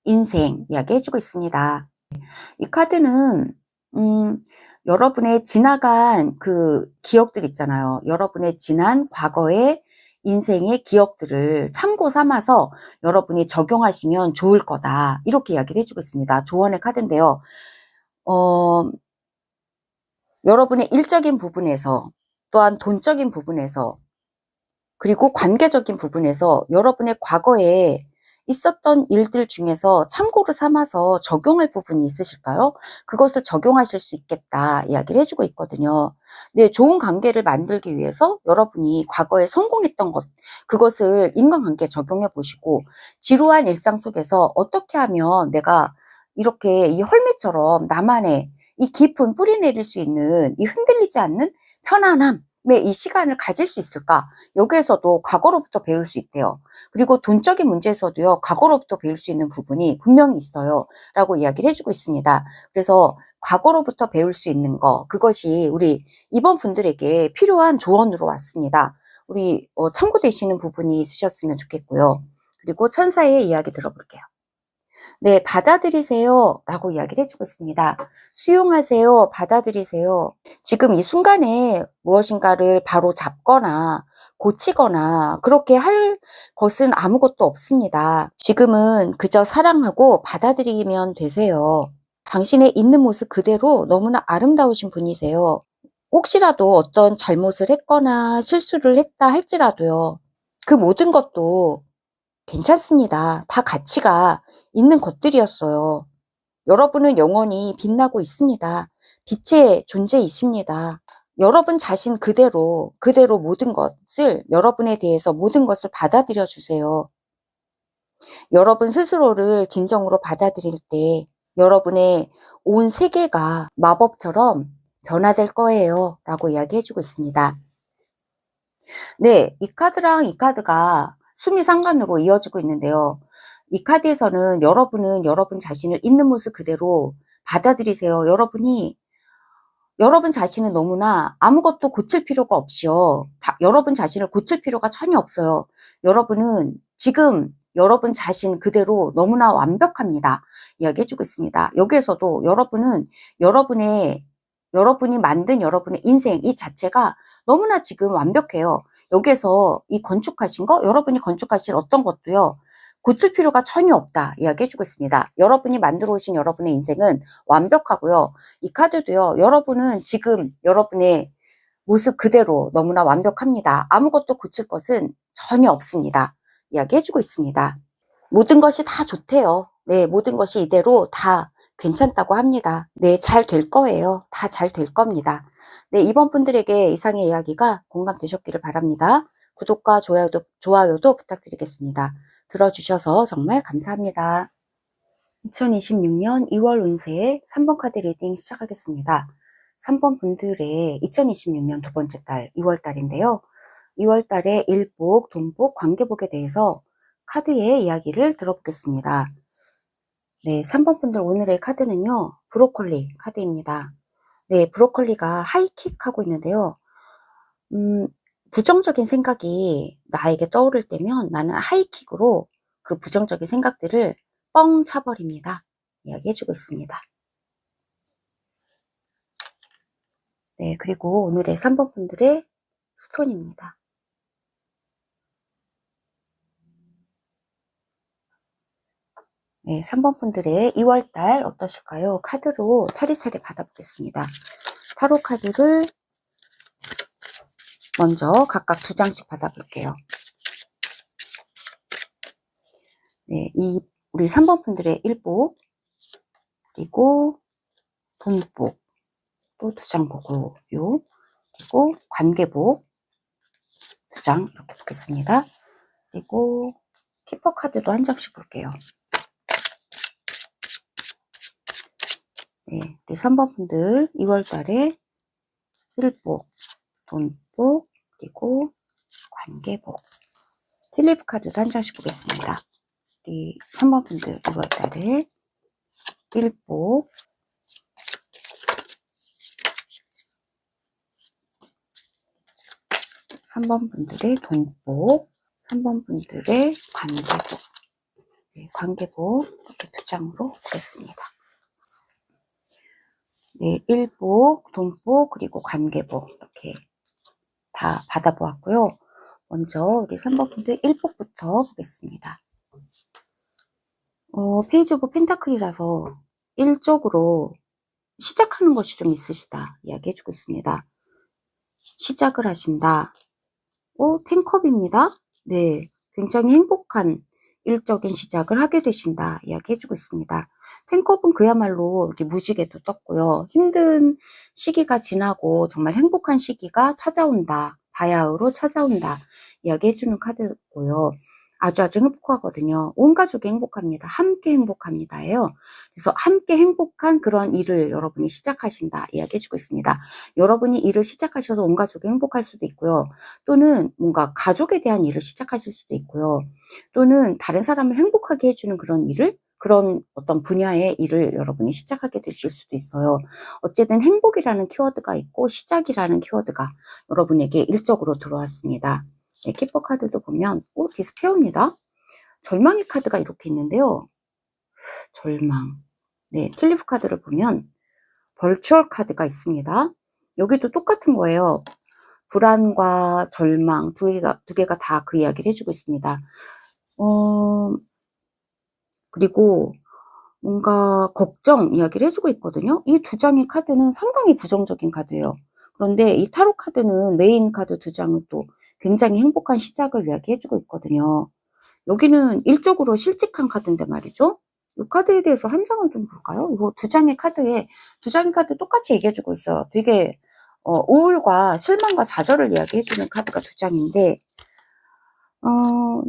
인생 이야기 해주고 있습니다. 이 카드는, 여러분의 지나간 그 기억들 있잖아요. 여러분의 지난 과거의 인생의 기억들을 참고 삼아서 여러분이 적용하시면 좋을 거다, 이렇게 이야기를 해주고 있습니다. 조언의 카드인데요. 여러분의 일적인 부분에서, 또한 돈적인 부분에서, 그리고 관계적인 부분에서 여러분의 과거에 있었던 일들 중에서 참고로 삼아서 적용할 부분이 있으실까요? 그것을 적용하실 수 있겠다 이야기를 해주고 있거든요. 네, 좋은 관계를 만들기 위해서 여러분이 과거에 성공했던 것, 그것을 인간관계에 적용해 보시고, 지루한 일상 속에서 어떻게 하면 내가 이렇게 이 헐미처럼 나만의 이 깊은 뿌리 내릴 수 있는 이 흔들리지 않는 편안함, 이 시간을 가질 수 있을까? 여기에서도 과거로부터 배울 수 있대요. 그리고 돈적인 문제에서도요, 과거로부터 배울 수 있는 부분이 분명히 있어요 라고 이야기를 해주고 있습니다. 그래서 과거로부터 배울 수 있는 거, 그것이 우리 이번 분들에게 필요한 조언으로 왔습니다. 우리 참고되시는 부분이 있으셨으면 좋겠고요. 그리고 천사의 이야기 들어볼게요. 네, 받아들이세요 라고 이야기를 해주고 있습니다. 수용하세요, 받아들이세요. 지금 이 순간에 무엇인가를 바로 잡거나 고치거나 그렇게 할 것은 아무것도 없습니다. 지금은 그저 사랑하고 받아들이면 되세요. 당신의 있는 모습 그대로 너무나 아름다우신 분이세요. 혹시라도 어떤 잘못을 했거나 실수를 했다 할지라도요. 그 모든 것도 괜찮습니다. 다 가치가 있는 것들이었어요. 여러분은 영원히 빛나고 있습니다. 빛의 존재이십니다. 여러분 자신 그대로 모든 것을 여러분에 대해서 모든 것을 받아들여 주세요. 여러분 스스로를 진정으로 받아들일 때 여러분의 온 세계가 마법처럼 변화될 거예요 라고 이야기해주고 있습니다. 네, 이 카드랑 이 카드가 수미상관으로 이어지고 있는데요. 이 카드에서는 여러분은 여러분 자신을 있는 모습 그대로 받아들이세요. 여러분 자신은 너무나 아무것도 고칠 필요가 없이요. 여러분 자신을 고칠 필요가 전혀 없어요. 여러분은 지금 여러분 자신 그대로 너무나 완벽합니다. 이야기해주고 있습니다. 여기에서도 여러분은 여러분이 만든 여러분의 인생 이 자체가 너무나 지금 완벽해요. 여기에서 이 건축하신 거, 여러분이 건축하신 어떤 것도요. 고칠 필요가 전혀 없다 이야기해주고 있습니다. 여러분이 만들어 오신 여러분의 인생은 완벽하고요. 이 카드도요. 여러분은 지금 여러분의 모습 그대로 너무나 완벽합니다. 아무것도 고칠 것은 전혀 없습니다. 이야기해주고 있습니다. 모든 것이 다 좋대요. 네, 모든 것이 이대로 다 괜찮다고 합니다. 네, 잘 될 거예요. 다 잘 될 겁니다. 네, 이번 분들에게 이상의 이야기가 공감되셨기를 바랍니다. 구독과 좋아요도 부탁드리겠습니다. 들어주셔서 정말 감사합니다. 2026년 2월 운세 3번 카드 리딩 시작하겠습니다. 3번 분들의 2026년 두 번째 달 2월 달인데요. 2월 달에 일복, 돈복, 관계복에 대해서 카드의 이야기를 들어보겠습니다. 네, 3번 분들 오늘의 카드는요. 브로콜리 카드입니다. 네, 브로콜리가 하이킥하고 있는데요. 부정적인 생각이 나에게 떠오를 때면 나는 하이킥으로 그 부정적인 생각들을 뻥 차버립니다. 이야기해주고 있습니다. 네, 그리고 오늘의 3번 분들의 스톤입니다. 네, 3번 분들의 2월달 어떠실까요? 카드로 차례차례 받아보겠습니다. 타로 카드를 먼저 각각 2장씩 받아볼게요. 네, 우리 3번 분들의 일복, 그리고 돈복, 또 2장 보고요. 그리고 관계복 2장 이렇게 보겠습니다. 그리고 키퍼 카드도 1장씩 볼게요. 네, 우리 3번 분들 2월달에 일복, 돈복, 그리고 관계복. 틸리프 카드도 1장씩 보겠습니다. 우리 3번 분들 2월달에 일복, 3번 분들의 돈복, 3번 분들의 관계복. 네, 관계복 이렇게 2장으로 보겠습니다. 네, 일복, 돈복, 그리고 관계복 이렇게 다 받아보았고요. 먼저 우리 3번 분들 일복부터 보겠습니다. 페이지 오브 펜타클이라서 일적으로 시작하는 것이 좀 있으시다 이야기해주고 있습니다. 시작을 하신다. 텐컵입니다. 네, 굉장히 행복한 일적인 시작을 하게 되신다 이야기해주고 있습니다. 텐컵은 그야말로 이렇게 무지개도 떴고요. 힘든 시기가 지나고 정말 행복한 시기가 찾아온다. 바야흐로 찾아온다 이야기해주는 카드고요. 아주 행복하거든요. 온 가족이 행복합니다. 함께 행복합니다예요. 그래서 함께 행복한 그런 일을 여러분이 시작하신다 이야기해주고 있습니다. 여러분이 일을 시작하셔서 온 가족이 행복할 수도 있고요. 또는 뭔가 가족에 대한 일을 시작하실 수도 있고요. 또는 다른 사람을 행복하게 해주는 그런 어떤 분야의 일을 여러분이 시작하게 되실 수도 있어요. 어쨌든 행복이라는 키워드가 있고 시작이라는 키워드가 여러분에게 일적으로 들어왔습니다. 네, 키퍼 카드도 보면 디스페어입니다. 절망의 카드가 이렇게 있는데요. 절망. 네, 튤립 카드를 보면 벌추얼 카드가 있습니다. 여기도 똑같은 거예요. 불안과 절망 두 개가 다 그 이야기를 해주고 있습니다. 그리고 뭔가 걱정 이야기를 해주고 있거든요. 이 두 장의 카드는 상당히 부정적인 카드예요. 그런데 이 타로 카드는 메인 카드 두 장은 또 굉장히 행복한 시작을 이야기해주고 있거든요. 여기는 일적으로 실직한 카드인데 말이죠. 이 카드에 대해서 한 장을 좀 볼까요? 이거 두 장의 카드 똑같이 얘기해주고 있어요. 되게 우울과 실망과 좌절을 이야기해주는 카드가 두 장인데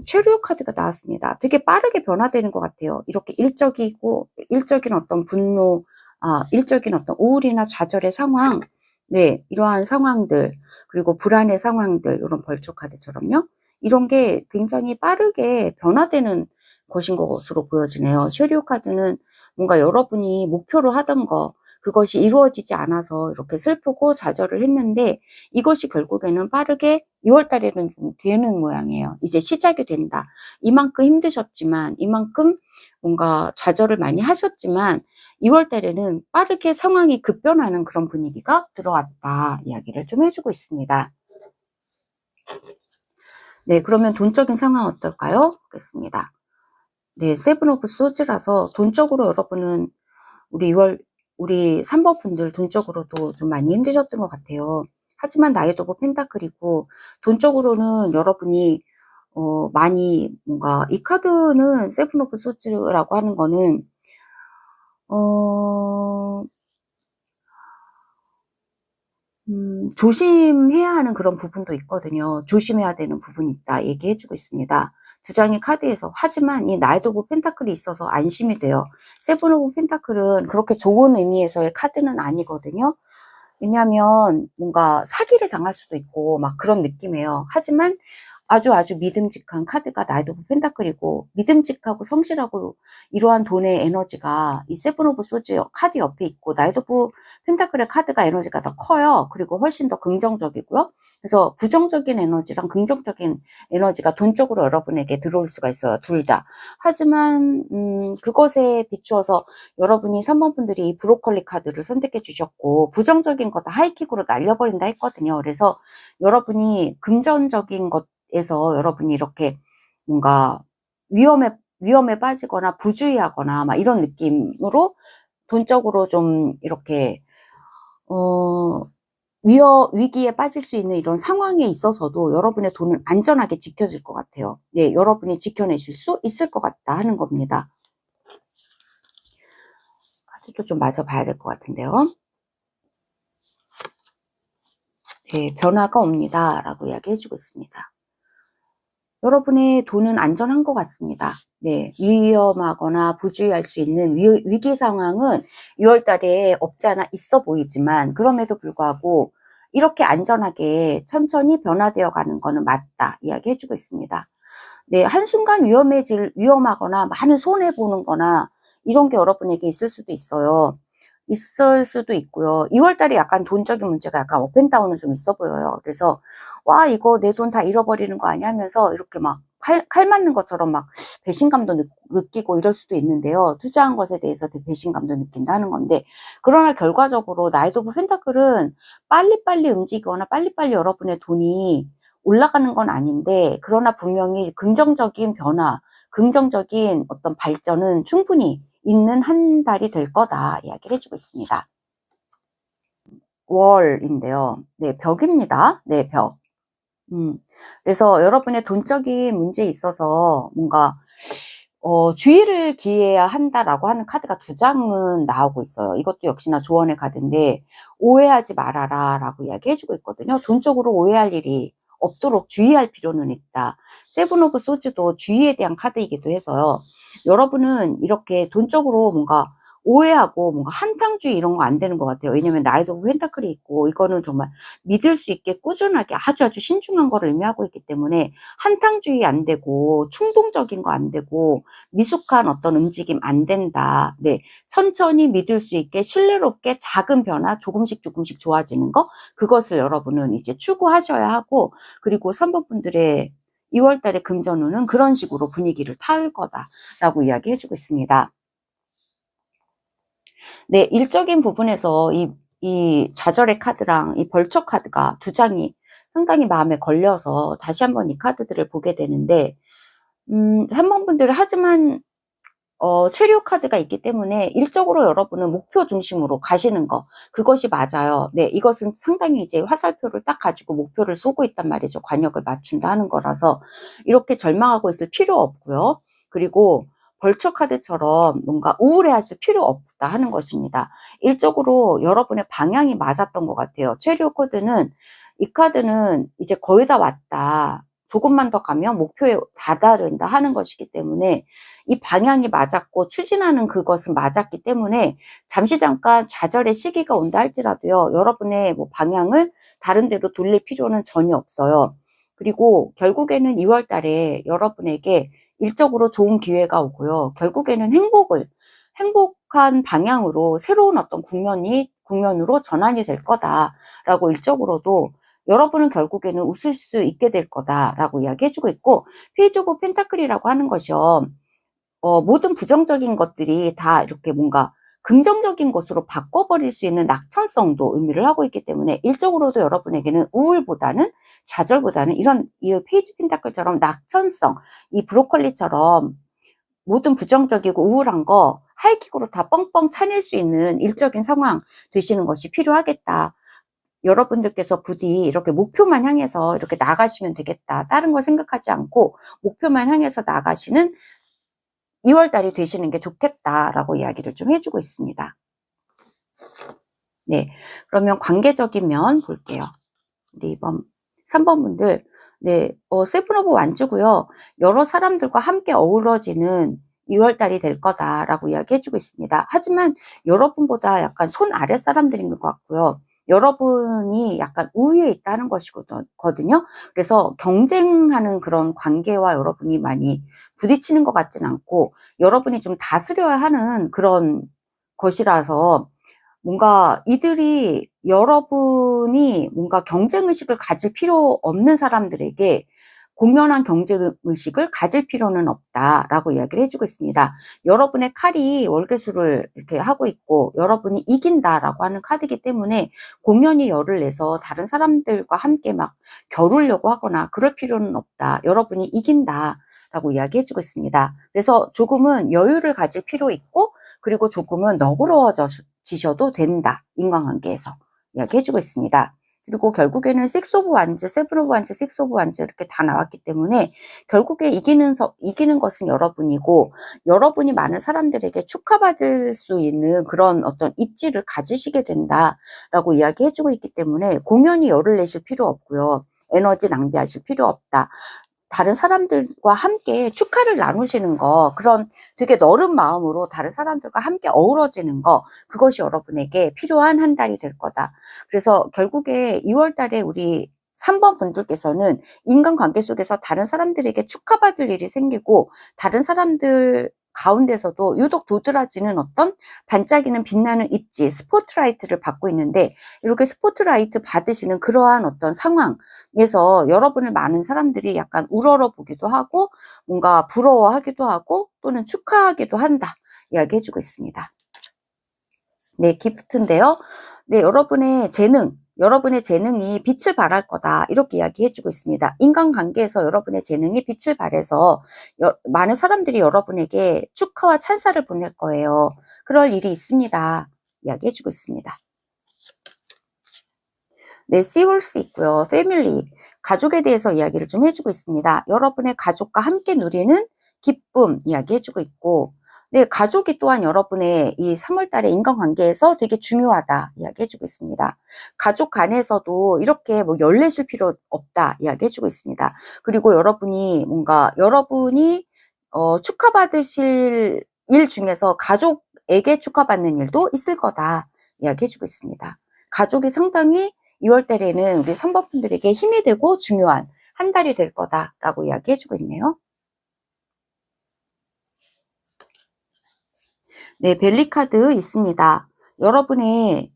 최류 카드가 나왔습니다. 되게 빠르게 변화되는 것 같아요. 이렇게 일적인 어떤 분노, 일적인 어떤 우울이나 좌절의 상황, 네, 이러한 상황들, 그리고 불안의 상황들, 이런 벌초 카드처럼요. 이런 게 굉장히 빠르게 변화되는 것인 것으로 보여지네요. 최류 카드는 뭔가 여러분이 목표로 하던 거, 그것이 이루어지지 않아서 이렇게 슬프고 좌절을 했는데 이것이 결국에는 빠르게 6월 달에는 좀 되는 모양이에요. 이제 시작이 된다. 이만큼 힘드셨지만, 이만큼 뭔가 좌절을 많이 하셨지만 2월 달에는 빠르게 상황이 급변하는 그런 분위기가 들어왔다. 이야기를 좀 해주고 있습니다. 네, 그러면 돈적인 상황 어떨까요? 보겠습니다. 네, 세븐 오브 소즈라서 돈적으로 여러분은 우리 3번 분들 돈적으로도 좀 많이 힘드셨던 것 같아요. 하지만 나이도 오브 펜타클이고 돈적으로는 여러분이 많이 뭔가 이 카드는 세븐 오브 소즈라고 하는 거는 조심해야 하는 그런 부분도 있거든요. 조심해야 되는 부분이 있다 얘기해주고 있습니다. 두 장의 카드에서. 하지만 이 나이트 오브 펜타클이 있어서 안심이 돼요. 세븐 오브 펜타클은 그렇게 좋은 의미에서의 카드는 아니거든요. 왜냐하면 뭔가 사기를 당할 수도 있고 막 그런 느낌이에요. 하지만 아주 믿음직한 카드가 나이트 오브 펜타클이고 믿음직하고 성실하고 이러한 돈의 에너지가 이 세븐 오브 소즈 카드 옆에 있고 나이트 오브 펜타클의 카드가 에너지가 더 커요. 그리고 훨씬 더 긍정적이고요. 그래서 부정적인 에너지랑 긍정적인 에너지가 돈적으로 여러분에게 들어올 수가 있어요. 둘 다. 하지만 그것에 비추어서 여러분이 3번 분들이 브로콜리 카드를 선택해 주셨고 부정적인 거 다 하이킥으로 날려버린다 했거든요. 그래서 여러분이 금전적인 것에서 여러분이 이렇게 뭔가 위험에 빠지거나 부주의하거나 막 이런 느낌으로 돈적으로 좀 이렇게 위기에 빠질 수 있는 이런 상황에 있어서도 여러분의 돈은 안전하게 지켜질 것 같아요. 네, 여러분이 지켜내실 수 있을 것 같다 하는 겁니다. 카드도 좀 마저 봐야 될 것 같은데요. 네, 변화가 옵니다. 라고 이야기해주고 있습니다. 여러분의 돈은 안전한 것 같습니다. 네, 위험하거나 부주의할 수 있는 위기 상황은 6월 달에 없지 않아 있어 보이지만 그럼에도 불구하고 이렇게 안전하게 천천히 변화되어 가는 거는 맞다 이야기해주고 있습니다. 네, 한순간 위험하거나 많은 손해보는 거나 이런 게 여러분에게 있을 수도 있어요. 있을 수도 있고요. 2월 달에 약간 돈적인 문제가 약간 업앤다운은 좀 있어 보여요. 그래서 와 이거 내 돈 다 잃어버리는 거 아니야 하면서 이렇게 막 칼 맞는 것처럼 막 배신감도 느끼고 이럴 수도 있는데요. 투자한 것에 대해서 배신감도 느낀다는 건데 그러나 결과적으로 나이트 오브 펜타클은 빨리빨리 움직이거나 빨리빨리 여러분의 돈이 올라가는 건 아닌데 그러나 분명히 긍정적인 변화, 긍정적인 어떤 발전은 충분히 있는 한 달이 될 거다 이야기를 해주고 있습니다. 월인데요. 네, 벽입니다. 네, 벽. 그래서 여러분의 돈적인 문제에 있어서 뭔가 주의를 기해야 한다라고 하는 카드가 두 장은 나오고 있어요. 이것도 역시나 조언의 카드인데 오해하지 말아라 라고 이야기해주고 있거든요. 돈적으로 오해할 일이 없도록 주의할 필요는 있다. 세븐 오브 소즈도 주의에 대한 카드이기도 해서요. 여러분은 이렇게 돈적으로 뭔가 오해하고 뭔가 한탕주의 이런 거 안 되는 것 같아요. 왜냐면 나이트 오브 펜타클이 있고 이거는 정말 믿을 수 있게 꾸준하게 아주 신중한 거를 의미하고 있기 때문에 한탕주의 안 되고 충동적인 거 안 되고 미숙한 어떤 움직임 안 된다. 네, 천천히 믿을 수 있게 신뢰롭게 작은 변화 조금씩 좋아지는 거 그것을 여러분은 이제 추구하셔야 하고 그리고 3번 분들의 2월 달에 금전운은 그런 식으로 분위기를 탈 거다라고 이야기해주고 있습니다. 네, 일적인 부분에서 이 좌절의 카드랑 이 벌처 카드가 두 장이 상당히 마음에 걸려서 다시 한번 이 카드들을 보게 되는데, 3번 분들은 하지만 체류 카드가 있기 때문에 일적으로 여러분은 목표 중심으로 가시는 거, 그것이 맞아요. 네, 이것은 상당히 이제 화살표를 딱 가지고 목표를 쏘고 있단 말이죠. 관역을 맞춘다 하는 거라서 이렇게 절망하고 있을 필요 없고요. 그리고 벌처 카드처럼 뭔가 우울해하실 필요 없다 하는 것입니다. 일적으로 여러분의 방향이 맞았던 것 같아요. 체류 코드는, 이 카드는 이제 거의 다 왔다, 조금만 더 가면 목표에 다다른다 하는 것이기 때문에 이 방향이 맞았고 추진하는 그것은 맞았기 때문에 잠시 잠깐 좌절의 시기가 온다 할지라도요, 여러분의 뭐 방향을 다른 데로 돌릴 필요는 전혀 없어요. 그리고 결국에는 2월 달에 여러분에게 일적으로 좋은 기회가 오고요. 결국에는 행복한 방향으로 새로운 어떤 국면으로 전환이 될 거다라고 일적으로도 여러분은 결국에는 웃을 수 있게 될 거다라고 이야기해주고 있고, 페이지 오브 펜타클이라고 하는 것이요, 모든 부정적인 것들이 다 이렇게 뭔가 긍정적인 것으로 바꿔버릴 수 있는 낙천성도 의미를 하고 있기 때문에 일적으로도 여러분에게는 우울보다는, 좌절보다는 이 페이지 펜타클처럼 낙천성, 이 브로콜리처럼 모든 부정적이고 우울한 거 하이킥으로 다 뻥뻥 차낼 수 있는 일적인 상황 되시는 것이 필요하겠다. 여러분들께서 부디 이렇게 목표만 향해서 이렇게 나가시면 되겠다. 다른 걸 생각하지 않고 목표만 향해서 나가시는 2월 달이 되시는 게 좋겠다라고 이야기를 좀 해주고 있습니다. 네, 그러면 관계적인 면 볼게요. 우리 이번 3번 분들, 네, 세븐 오브 완즈고요. 여러 사람들과 함께 어우러지는 2월 달이 될 거다라고 이야기해주고 있습니다. 하지만 여러분보다 약간 손 아래 사람들인 것 같고요. 여러분이 약간 우위에 있다는 것이거든요. 그래서 경쟁하는 그런 관계와 여러분이 많이 부딪히는 것 같진 않고, 여러분이 좀 다스려야 하는 그런 것이라서, 뭔가 이들이, 여러분이 뭔가 경쟁의식을 가질 필요 없는 사람들에게 공명한 경쟁의식을 가질 필요는 없다라고 이야기를 해주고 있습니다. 여러분의 칼이 월계수를 이렇게 하고 있고 여러분이 이긴다라고 하는 카드이기 때문에 공연히 열을 내서 다른 사람들과 함께 막 겨루려고 하거나 그럴 필요는 없다. 여러분이 이긴다라고 이야기해주고 있습니다. 그래서 조금은 여유를 가질 필요 있고, 그리고 조금은 너그러워지셔도 된다. 인간관계에서 이야기해주고 있습니다. 그리고 결국에는 6 오브 완즈, 7 오브 완즈, 6 오브 완즈 이렇게 다 나왔기 때문에 결국에 이기는 것은 여러분이고, 여러분이 많은 사람들에게 축하받을 수 있는 그런 어떤 입지를 가지시게 된다라고 이야기해주고 있기 때문에 공연히 열을 내실 필요 없고요. 에너지 낭비하실 필요 없다. 다른 사람들과 함께 축하를 나누시는 거, 그런 되게 너른 마음으로 다른 사람들과 함께 어우러지는 거, 그것이 여러분에게 필요한 한 달이 될 거다. 그래서 결국에 2월 달에 우리 3번 분들께서는 인간관계 속에서 다른 사람들에게 축하받을 일이 생기고, 다른 사람들 가운데서도 유독 도드라지는 어떤 반짝이는 빛나는 입지, 스포트라이트를 받고 있는데, 이렇게 스포트라이트 받으시는 그러한 어떤 상황에서 여러분을 많은 사람들이 약간 우러러 보기도 하고, 뭔가 부러워하기도 하고, 또는 축하하기도 한다 이야기해주고 있습니다. 네, 기프트인데요. 네, 여러분의 재능이 빛을 발할 거다, 이렇게 이야기해주고 있습니다. 인간관계에서 여러분의 재능이 빛을 발해서 많은 사람들이 여러분에게 축하와 찬사를 보낼 거예요. 그럴 일이 있습니다. 이야기해주고 있습니다. 네, 시월스 있고요. 패밀리, 가족에 대해서 이야기를 좀 해주고 있습니다. 여러분의 가족과 함께 누리는 기쁨 이야기해주고 있고, 네, 가족이 또한 여러분의 이 3월 달에 인간관계에서 되게 중요하다 이야기해주고 있습니다. 가족 간에서도 이렇게 뭐 열내실 필요 없다 이야기해주고 있습니다. 그리고 여러분이 축하받으실 일 중에서 가족에게 축하받는 일도 있을 거다 이야기해주고 있습니다. 가족이 상당히 2월 달에는 우리 3번 분들에게 힘이 되고 중요한 한 달이 될 거다라고 이야기해주고 있네요. 네, 벨리 카드 있습니다. 여러분의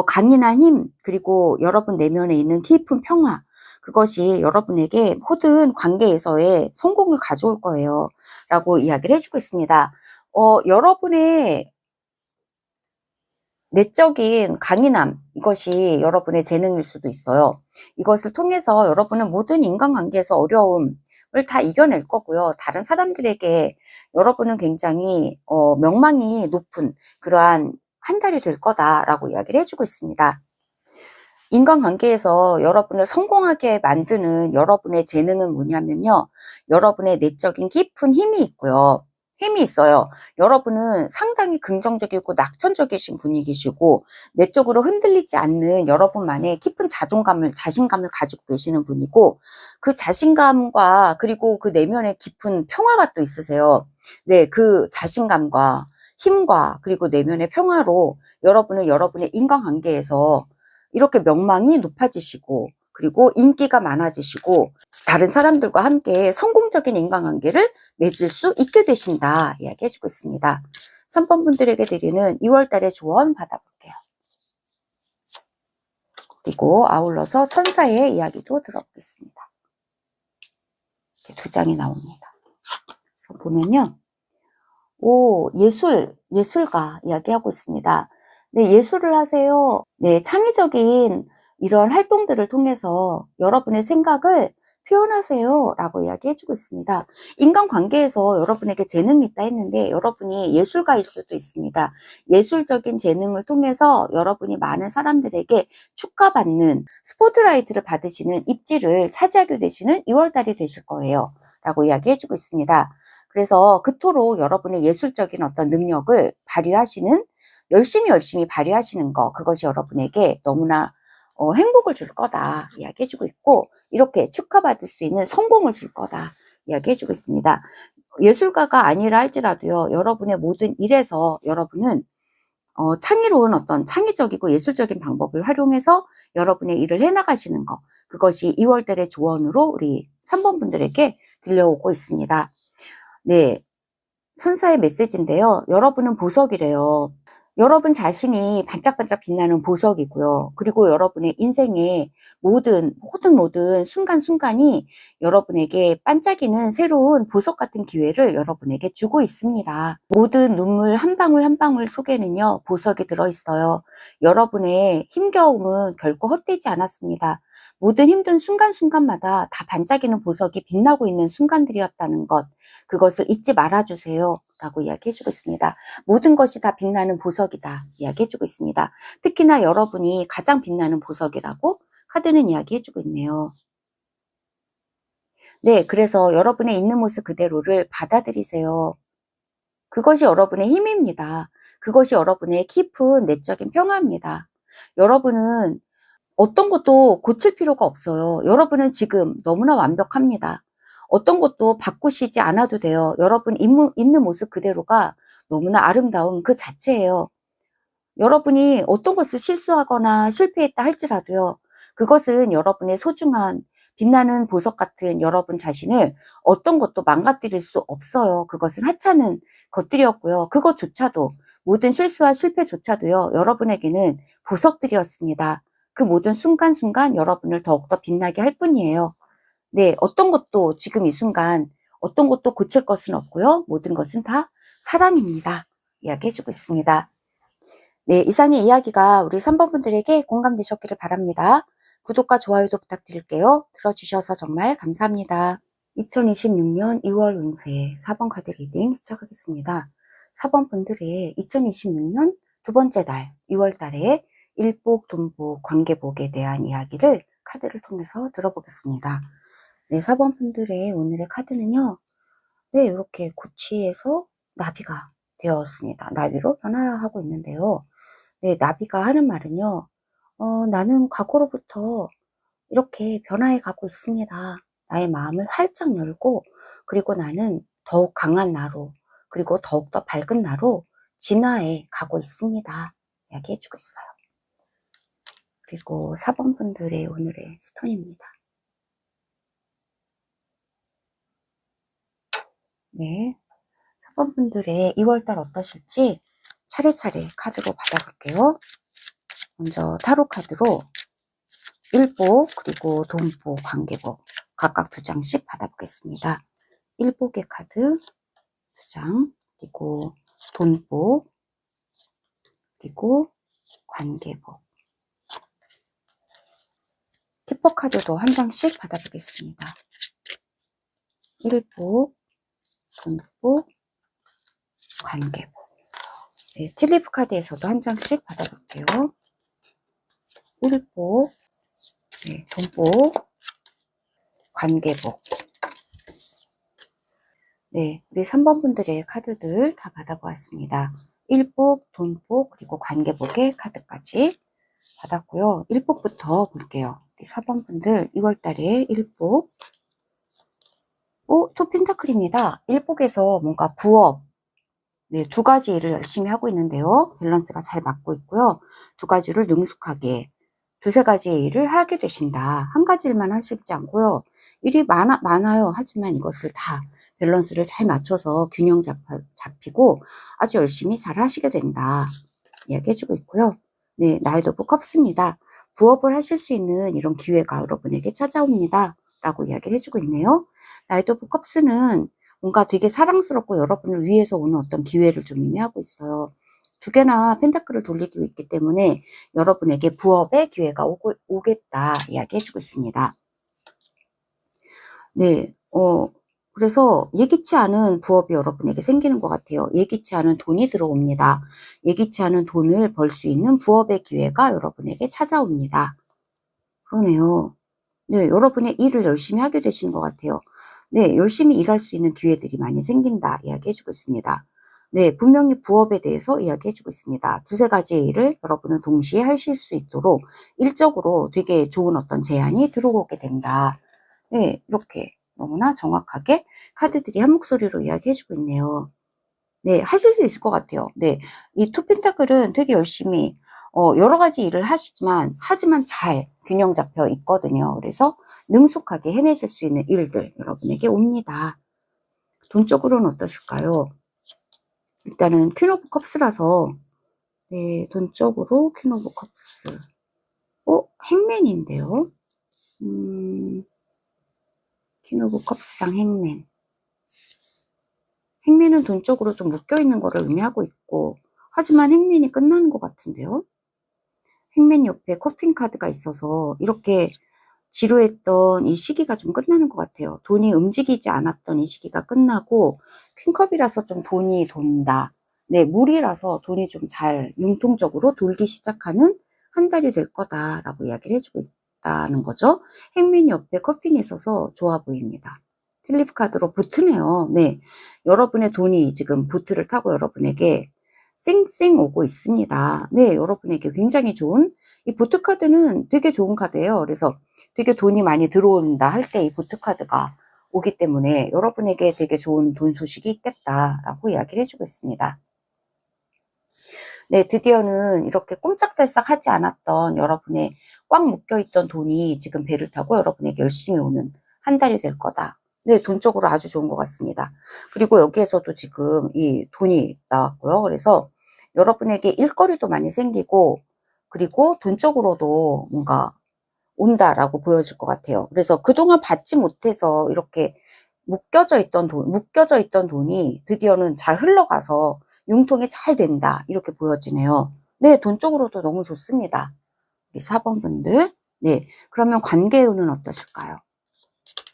강인한 힘, 그리고 여러분 내면에 있는 깊은 평화, 그것이 여러분에게 모든 관계에서의 성공을 가져올 거예요 라고 이야기를 해주고 있습니다. 여러분의 내적인 강인함, 이것이 여러분의 재능일 수도 있어요. 이것을 통해서 여러분은 모든 인간관계에서 어려움을 다 이겨낼 거고요. 다른 사람들에게 여러분은 굉장히 명망이 높은 그러한 한 달이 될 거다라고 이야기를 해주고 있습니다. 인간관계에서 여러분을 성공하게 만드는 여러분의 재능은 뭐냐면요. 여러분의 내적인 깊은 힘이 있고요. 힘이 있어요. 여러분은 상당히 긍정적이고 낙천적이신 분이시고 내적으로 흔들리지 않는 여러분만의 깊은 자신감을 가지고 계시는 분이고 그 자신감과 그리고 그 내면의 깊은 평화가 또 있으세요. 네, 그 자신감과 힘과 그리고 내면의 평화로 여러분은 여러분의 인간관계에서 이렇게 명망이 높아지시고 그리고 인기가 많아지시고 다른 사람들과 함께 성공적인 인간관계를 맺을 수 있게 되신다 이야기해주고 있습니다. 3번 분들에게 드리는 2월달의 조언 받아볼게요. 그리고 아울러서 천사의 이야기도 들어보겠습니다. 이렇게 2장이 나옵니다. 그래서 보면요. 예술가 이야기하고 있습니다. 네, 예술을 하세요. 네, 창의적인 이런 활동들을 통해서 여러분의 생각을 표현하세요 라고 이야기해주고 있습니다. 인간관계에서 여러분에게 재능이 있다 했는데 여러분이 예술가일 수도 있습니다. 예술적인 재능을 통해서 여러분이 많은 사람들에게 축하받는 스포트라이트를 받으시는 입지를 차지하게 되시는 2월달이 되실 거예요 라고 이야기해주고 있습니다. 그래서 그토록 여러분의 예술적인 어떤 능력을 발휘하시는 열심히 발휘하시는 거 그것이 여러분에게 너무나 행복을 줄 거다 이야기해주고 있고 이렇게 축하받을 수 있는 성공을 줄 거다 이야기해주고 있습니다. 예술가가 아니라 할지라도요 여러분의 모든 일에서 여러분은 창의로운 어떤 창의적이고 예술적인 방법을 활용해서 여러분의 일을 해나가시는 거 그것이 2월달의 조언으로 우리 3번 분들에게 들려오고 있습니다. 네, 천사의 메시지인데요. 여러분은 보석이래요. 여러분 자신이 반짝반짝 빛나는 보석이고요. 그리고 여러분의 인생의 모든 순간순간이 여러분에게 반짝이는 새로운 보석 같은 기회를 여러분에게 주고 있습니다. 모든 눈물 한 방울 한 방울 속에는요, 보석이 들어있어요. 여러분의 힘겨움은 결코 헛되지 않았습니다. 모든 힘든 순간순간마다 다 반짝이는 보석이 빛나고 있는 순간들이었다는 것, 그것을 잊지 말아주세요. 라고 이야기해주고 있습니다. 모든 것이 다 빛나는 보석이다. 이야기해주고 있습니다. 특히나 여러분이 가장 빛나는 보석이라고 카드는 이야기해주고 있네요. 네, 그래서 여러분의 있는 모습 그대로를 받아들이세요. 그것이 여러분의 힘입니다. 그것이 여러분의 깊은 내적인 평화입니다. 여러분은 어떤 것도 고칠 필요가 없어요. 여러분은 지금 너무나 완벽합니다. 어떤 것도 바꾸시지 않아도 돼요. 여러분 있는 모습 그대로가 너무나 아름다움 그 자체예요. 여러분이 어떤 것을 실수하거나 실패했다 할지라도요. 그것은 여러분의 소중한 빛나는 보석 같은 여러분 자신을 어떤 것도 망가뜨릴 수 없어요. 그것은 하찮은 것들이었고요. 그것조차도 모든 실수와 실패조차도요. 여러분에게는 보석들이었습니다. 그 모든 순간순간 여러분을 더욱더 빛나게 할 뿐이에요. 네, 어떤 것도 지금 이 순간 어떤 것도 고칠 것은 없고요. 모든 것은 다 사랑입니다. 이야기해주고 있습니다. 네, 이상의 이야기가 우리 3번 분들에게 공감되셨기를 바랍니다. 구독과 좋아요도 부탁드릴게요. 들어주셔서 정말 감사합니다. 2026년 2월 운세 4번 카드 리딩 시작하겠습니다. 4번 분들의 2026년 두 번째 달 2월 달에 일복, 돈복, 관계복에 대한 이야기를 카드를 통해서 들어보겠습니다. 네, 4번 분들의 오늘의 카드는요. 네, 이렇게 고치에서 나비가 되었습니다. 나비로 변화하고 있는데요. 네, 나비가 하는 말은요. 나는 과거로부터 이렇게 변화해 가고 있습니다. 나의 마음을 활짝 열고 그리고 나는 더욱 강한 나로 그리고 더욱더 밝은 나로 진화해 가고 있습니다. 이야기해 주고 있어요. 그리고 4번 분들의 오늘의 스톤입니다. 네, 4번 분들의 2월달 어떠실지 차례차례 카드로 받아볼게요. 먼저 타로 카드로 일복 그리고 돈복, 관계복 각각 2장씩 받아보겠습니다. 일복의 카드 2장 그리고 돈복 그리고 관계복. 키퍼 카드도 한 장씩 받아보겠습니다. 일복, 돈복, 관계복. 네, 틸리프 카드에서도 한 장씩 받아볼게요. 일복, 네, 돈복, 관계복. 네, 우리 3번 분들의 카드들 다 받아보았습니다. 일복, 돈복, 그리고 관계복의 카드까지 받았고요. 일복부터 볼게요. 우리 4번 분들 2월달에 일복. 투 펜타클입니다. 일복에서 뭔가 부업, 네, 두 가지 일을 열심히 하고 있는데요. 밸런스가 잘 맞고 있고요. 두 가지를 능숙하게, 두세 가지의 일을 하게 되신다. 한 가지 일만 하시지 않고요. 일이 많아요. 하지만 이것을 다 밸런스를 잘 맞춰서 균형 잡히고 아주 열심히 잘 하시게 된다. 이야기해주고 있고요. 네, 나이트 오브 컵스입니다. 부업을 하실 수 있는 이런 기회가 여러분에게 찾아옵니다. 라고 이야기를 해주고 있네요. 나이트 오브 컵스는 뭔가 되게 사랑스럽고 여러분을 위해서 오는 어떤 기회를 좀 의미하고 있어요. 두 개나 펜타클을 돌리고 있기 때문에 여러분에게 부업의 기회가 오겠다 이야기해주고 있습니다. 네, 그래서 예기치 않은 부업이 여러분에게 생기는 것 같아요. 예기치 않은 돈이 들어옵니다. 예기치 않은 돈을 벌 수 있는 부업의 기회가 여러분에게 찾아옵니다. 그러네요. 네, 여러분의 일을 열심히 하게 되신 것 같아요. 네, 열심히 일할 수 있는 기회들이 많이 생긴다 이야기해주고 있습니다. 네, 분명히 부업에 대해서 이야기해주고 있습니다. 두세 가지의 일을 여러분은 동시에 하실 수 있도록 일적으로 되게 좋은 어떤 제안이 들어오게 된다. 네, 이렇게 너무나 정확하게 카드들이 한 목소리로 이야기해주고 있네요. 네, 하실 수 있을 것 같아요. 네, 이 투 펜타클은 되게 열심히 여러 가지 일을 하지만 잘 균형 잡혀 있거든요. 그래서 능숙하게 해내실 수 있는 일들 여러분에게 옵니다. 돈 쪽으로는 어떠실까요? 일단은 퀸 오브 컵스라서 네, 돈 쪽으로 퀸 오브 컵스. 행맨인데요. 퀸 오브 컵스랑 행맨. 행맨은 돈 쪽으로 좀 묶여있는 거를 의미하고 있고 하지만 행맨이 끝나는 것 같은데요. 행맨 옆에 코핀 카드가 있어서 이렇게 지루했던 이 시기가 좀 끝나는 것 같아요. 돈이 움직이지 않았던 이 시기가 끝나고 퀸컵이라서 좀 돈이 돈다. 네, 물이라서 돈이 좀 잘 융통적으로 돌기 시작하는 한 달이 될 거다라고 이야기를 해주고 있다는 거죠. 행맨 옆에 커핀이 있어서 좋아 보입니다. 틸리프 카드로 보트네요. 네, 여러분의 돈이 지금 보트를 타고 여러분에게 쌩쌩 오고 있습니다. 네, 여러분에게 굉장히 좋은 이 보트 카드는 되게 좋은 카드예요. 그래서 되게 돈이 많이 들어온다 할 때 이 보트 카드가 오기 때문에 여러분에게 되게 좋은 돈 소식이 있겠다라고 이야기를 해주고 있습니다. 네, 드디어는 이렇게 꼼짝달싹 하지 않았던 여러분의 꽉 묶여있던 돈이 지금 배를 타고 여러분에게 열심히 오는 한 달이 될 거다. 네, 돈 쪽으로 아주 좋은 것 같습니다. 그리고 여기에서도 지금 이 돈이 나왔고요. 그래서 여러분에게 일거리도 많이 생기고 그리고 돈 쪽으로도 뭔가 온다라고 보여질 것 같아요. 그래서 그동안 받지 못해서 이렇게 묶여져 있던 돈이 드디어는 잘 흘러가서 융통이 잘 된다. 이렇게 보여지네요. 네, 돈 쪽으로도 너무 좋습니다. 우리 4번 분들. 네, 그러면 관계운은 어떠실까요?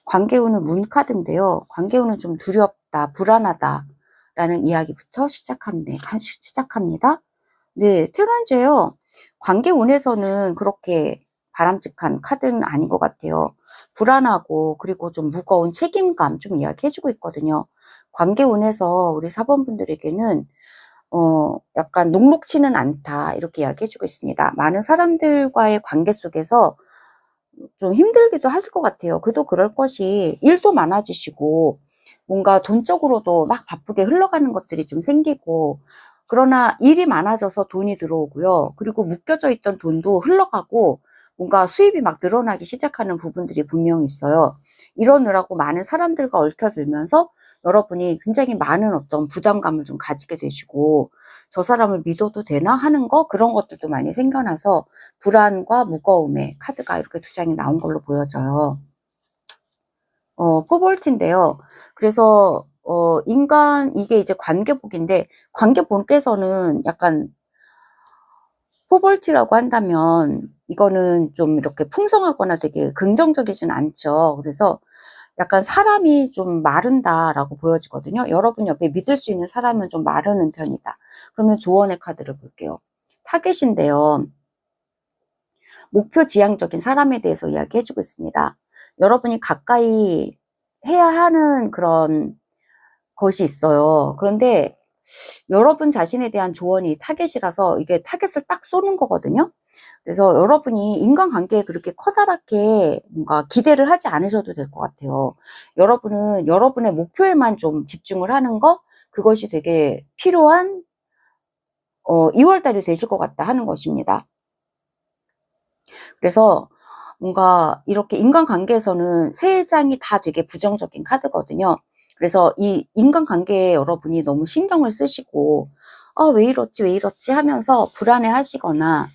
관계운은 문카드인데요. 관계운은 좀 두렵다, 불안하다 라는 이야기부터 시작합니다. 네, 테란제요. 관계운에서는 그렇게 바람직한 카드는 아닌 것 같아요. 불안하고 그리고 좀 무거운 책임감 좀 이야기해주고 있거든요. 관계운에서 우리 4번 분들에게는 약간 녹록치는 않다 이렇게 이야기해주고 있습니다. 많은 사람들과의 관계 속에서 좀 힘들기도 하실 것 같아요. 그도 그럴 것이 일도 많아지시고 뭔가 돈적으로도 막 바쁘게 흘러가는 것들이 좀 생기고 그러나 일이 많아져서 돈이 들어오고요. 그리고 묶여져 있던 돈도 흘러가고 뭔가 수입이 막 늘어나기 시작하는 부분들이 분명히 있어요. 이러느라고 많은 사람들과 얽혀들면서 여러분이 굉장히 많은 어떤 부담감을 좀 가지게 되시고 저 사람을 믿어도 되나 하는 거 그런 것들도 많이 생겨나서 불안과 무거움의 카드가 이렇게 두 장이 나온 걸로 보여져요. 포볼트인데요. 그래서 이게 이제 관계복인데 관계복에서는 약간 포볼티라고 한다면 이거는 좀 이렇게 풍성하거나 되게 긍정적이진 않죠. 그래서 약간 사람이 좀 마른다라고 보여지거든요. 여러분 옆에 믿을 수 있는 사람은 좀 마르는 편이다. 그러면 조언의 카드를 볼게요. 타겟인데요. 목표 지향적인 사람에 대해서 이야기해주고 있습니다. 여러분이 가까이 해야 하는 그런 것이 있어요. 그런데 여러분 자신에 대한 조언이 타겟이라서 이게 타겟을 딱 쏘는 거거든요. 그래서 여러분이 인간관계에 그렇게 커다랗게 뭔가 기대를 하지 않으셔도 될 것 같아요. 여러분은 여러분의 목표에만 좀 집중을 하는 거, 그것이 되게 필요한 2월달이 되실 것 같다 하는 것입니다. 그래서 뭔가 이렇게 인간관계에서는 세 장이 다 되게 부정적인 카드거든요. 그래서 이 인간관계에 여러분이 너무 신경을 쓰시고 왜 이렇지 하면서 불안해 하시거나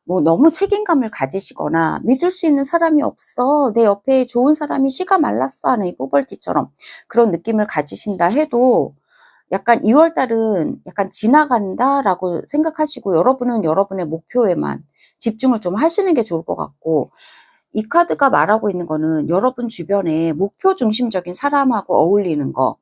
뭐 너무 책임감을 가지시거나 믿을 수 있는 사람이 없어, 내 옆에 좋은 사람이 씨가 말랐어 하는 이 뽀벌티처럼 그런 느낌을 가지신다 해도 약간 2월달은 약간 지나간다라고 생각하시고 여러분은 여러분의 목표에만 집중을 좀 하시는 게 좋을 것 같고, 이 카드가 말하고 있는 거는 여러분 주변에 목표 중심적인 사람하고 어울리는 거,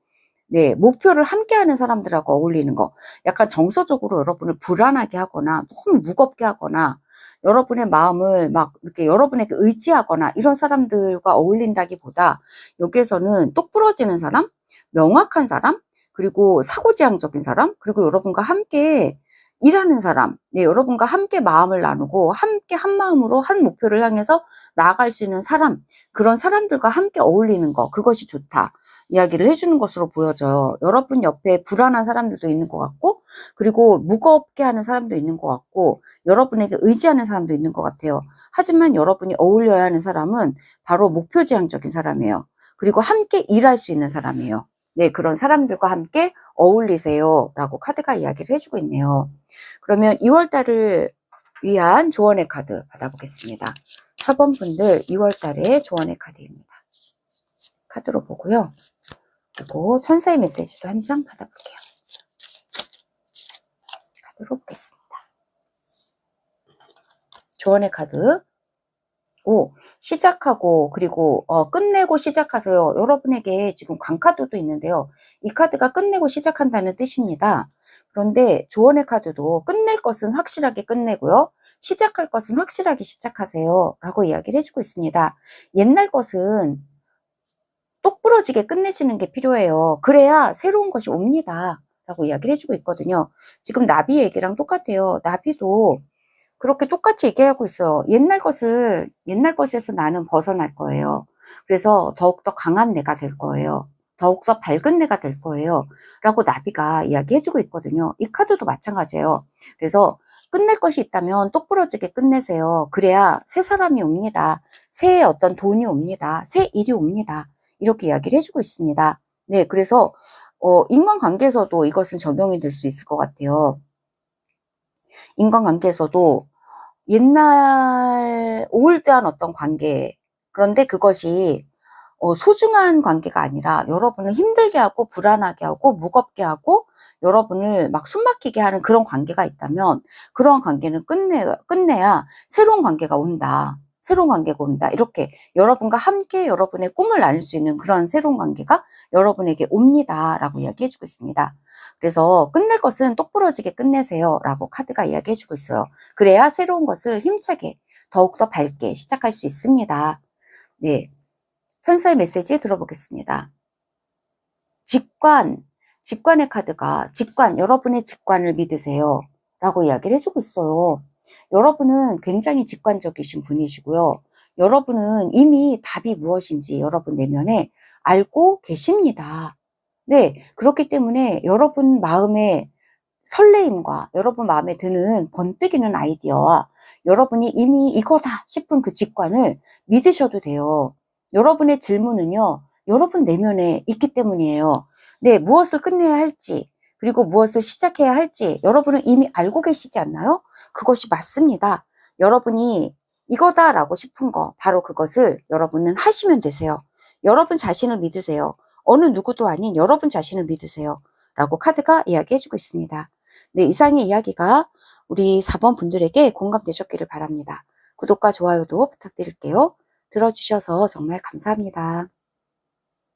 네, 목표를 함께하는 사람들하고 어울리는 거, 약간 정서적으로 여러분을 불안하게 하거나 너무 무겁게 하거나 여러분의 마음을 막 이렇게 여러분에게 의지하거나 이런 사람들과 어울린다기보다 여기에서는 똑 부러지는 사람, 명확한 사람, 그리고 사고지향적인 사람, 그리고 여러분과 함께 일하는 사람, 네, 여러분과 함께 마음을 나누고 함께 한 마음으로 한 목표를 향해서 나아갈 수 있는 사람, 그런 사람들과 함께 어울리는 거, 그것이 좋다 이야기를 해주는 것으로 보여져요. 여러분 옆에 불안한 사람들도 있는 것 같고, 그리고 무겁게 하는 사람도 있는 것 같고, 여러분에게 의지하는 사람도 있는 것 같아요. 하지만 여러분이 어울려야 하는 사람은 바로 목표지향적인 사람이에요. 그리고 함께 일할 수 있는 사람이에요. 네, 그런 사람들과 함께 어울리세요 라고 카드가 이야기를 해주고 있네요. 그러면 2월달을 위한 조언의 카드 받아보겠습니다. 4번 분들 2월달의 조언의 카드입니다. 카드로 보고요. 그리고 천사의 메시지도 한 장 받아볼게요. 카드로 보겠습니다. 조언의 카드. 시작하고 그리고 끝내고 시작하세요. 여러분에게 지금 광카드도 있는데요. 이 카드가 끝내고 시작한다는 뜻입니다. 그런데 조언의 카드도 끝낼 것은 확실하게 끝내고요. 시작할 것은 확실하게 시작하세요 라고 이야기를 해주고 있습니다. 옛날 것은 똑부러지게 끝내시는 게 필요해요. 그래야 새로운 것이 옵니다 라고 이야기를 해주고 있거든요. 지금 나비 얘기랑 똑같아요. 나비도 그렇게 똑같이 얘기하고 있어요. 옛날 것에서 나는 벗어날 거예요. 그래서 더욱더 강한 내가 될 거예요. 더욱더 밝은 내가 될 거예요. 라고 나비가 이야기해주고 있거든요. 이 카드도 마찬가지예요. 그래서 끝낼 것이 있다면 똑부러지게 끝내세요. 그래야 새 사람이 옵니다. 새 어떤 돈이 옵니다. 새 일이 옵니다. 이렇게 이야기를 해주고 있습니다. 네, 그래서 인간관계에서도 이것은 적용이 될 수 있을 것 같아요. 인간관계에서도 옛날 올드한 어떤 관계, 그런데 그것이 소중한 관계가 아니라 여러분을 힘들게 하고 불안하게 하고 무겁게 하고 여러분을 막 숨막히게 하는 그런 관계가 있다면 그런 관계는 끝내야 새로운 관계가 온다. 새로운 관계가 온다. 이렇게 여러분과 함께 여러분의 꿈을 나눌 수 있는 그런 새로운 관계가 여러분에게 옵니다. 라고 이야기해주고 있습니다. 그래서 끝낼 것은 똑부러지게 끝내세요. 라고 카드가 이야기해주고 있어요. 그래야 새로운 것을 힘차게 더욱더 밝게 시작할 수 있습니다. 네. 천사의 메시지 들어보겠습니다. 직관의 카드가 여러분의 직관을 믿으세요. 라고 이야기를 해주고 있어요. 여러분은 굉장히 직관적이신 분이시고요. 여러분은 이미 답이 무엇인지 여러분 내면에 알고 계십니다. 네, 그렇기 때문에 여러분 마음의 설레임과 여러분 마음에 드는 번뜩이는 아이디어와 여러분이 이미 이거다 싶은 그 직관을 믿으셔도 돼요. 여러분의 질문은요, 여러분 내면에 있기 때문이에요. 네, 무엇을 끝내야 할지, 그리고 무엇을 시작해야 할지 여러분은 이미 알고 계시지 않나요? 그것이 맞습니다. 여러분이 이거다라고 싶은 거, 바로 그것을 여러분은 하시면 되세요. 여러분 자신을 믿으세요. 어느 누구도 아닌 여러분 자신을 믿으세요. 라고 카드가 이야기해주고 있습니다. 네, 이상의 이야기가 우리 4번 분들에게 공감되셨기를 바랍니다. 구독과 좋아요도 부탁드릴게요. 들어주셔서 정말 감사합니다.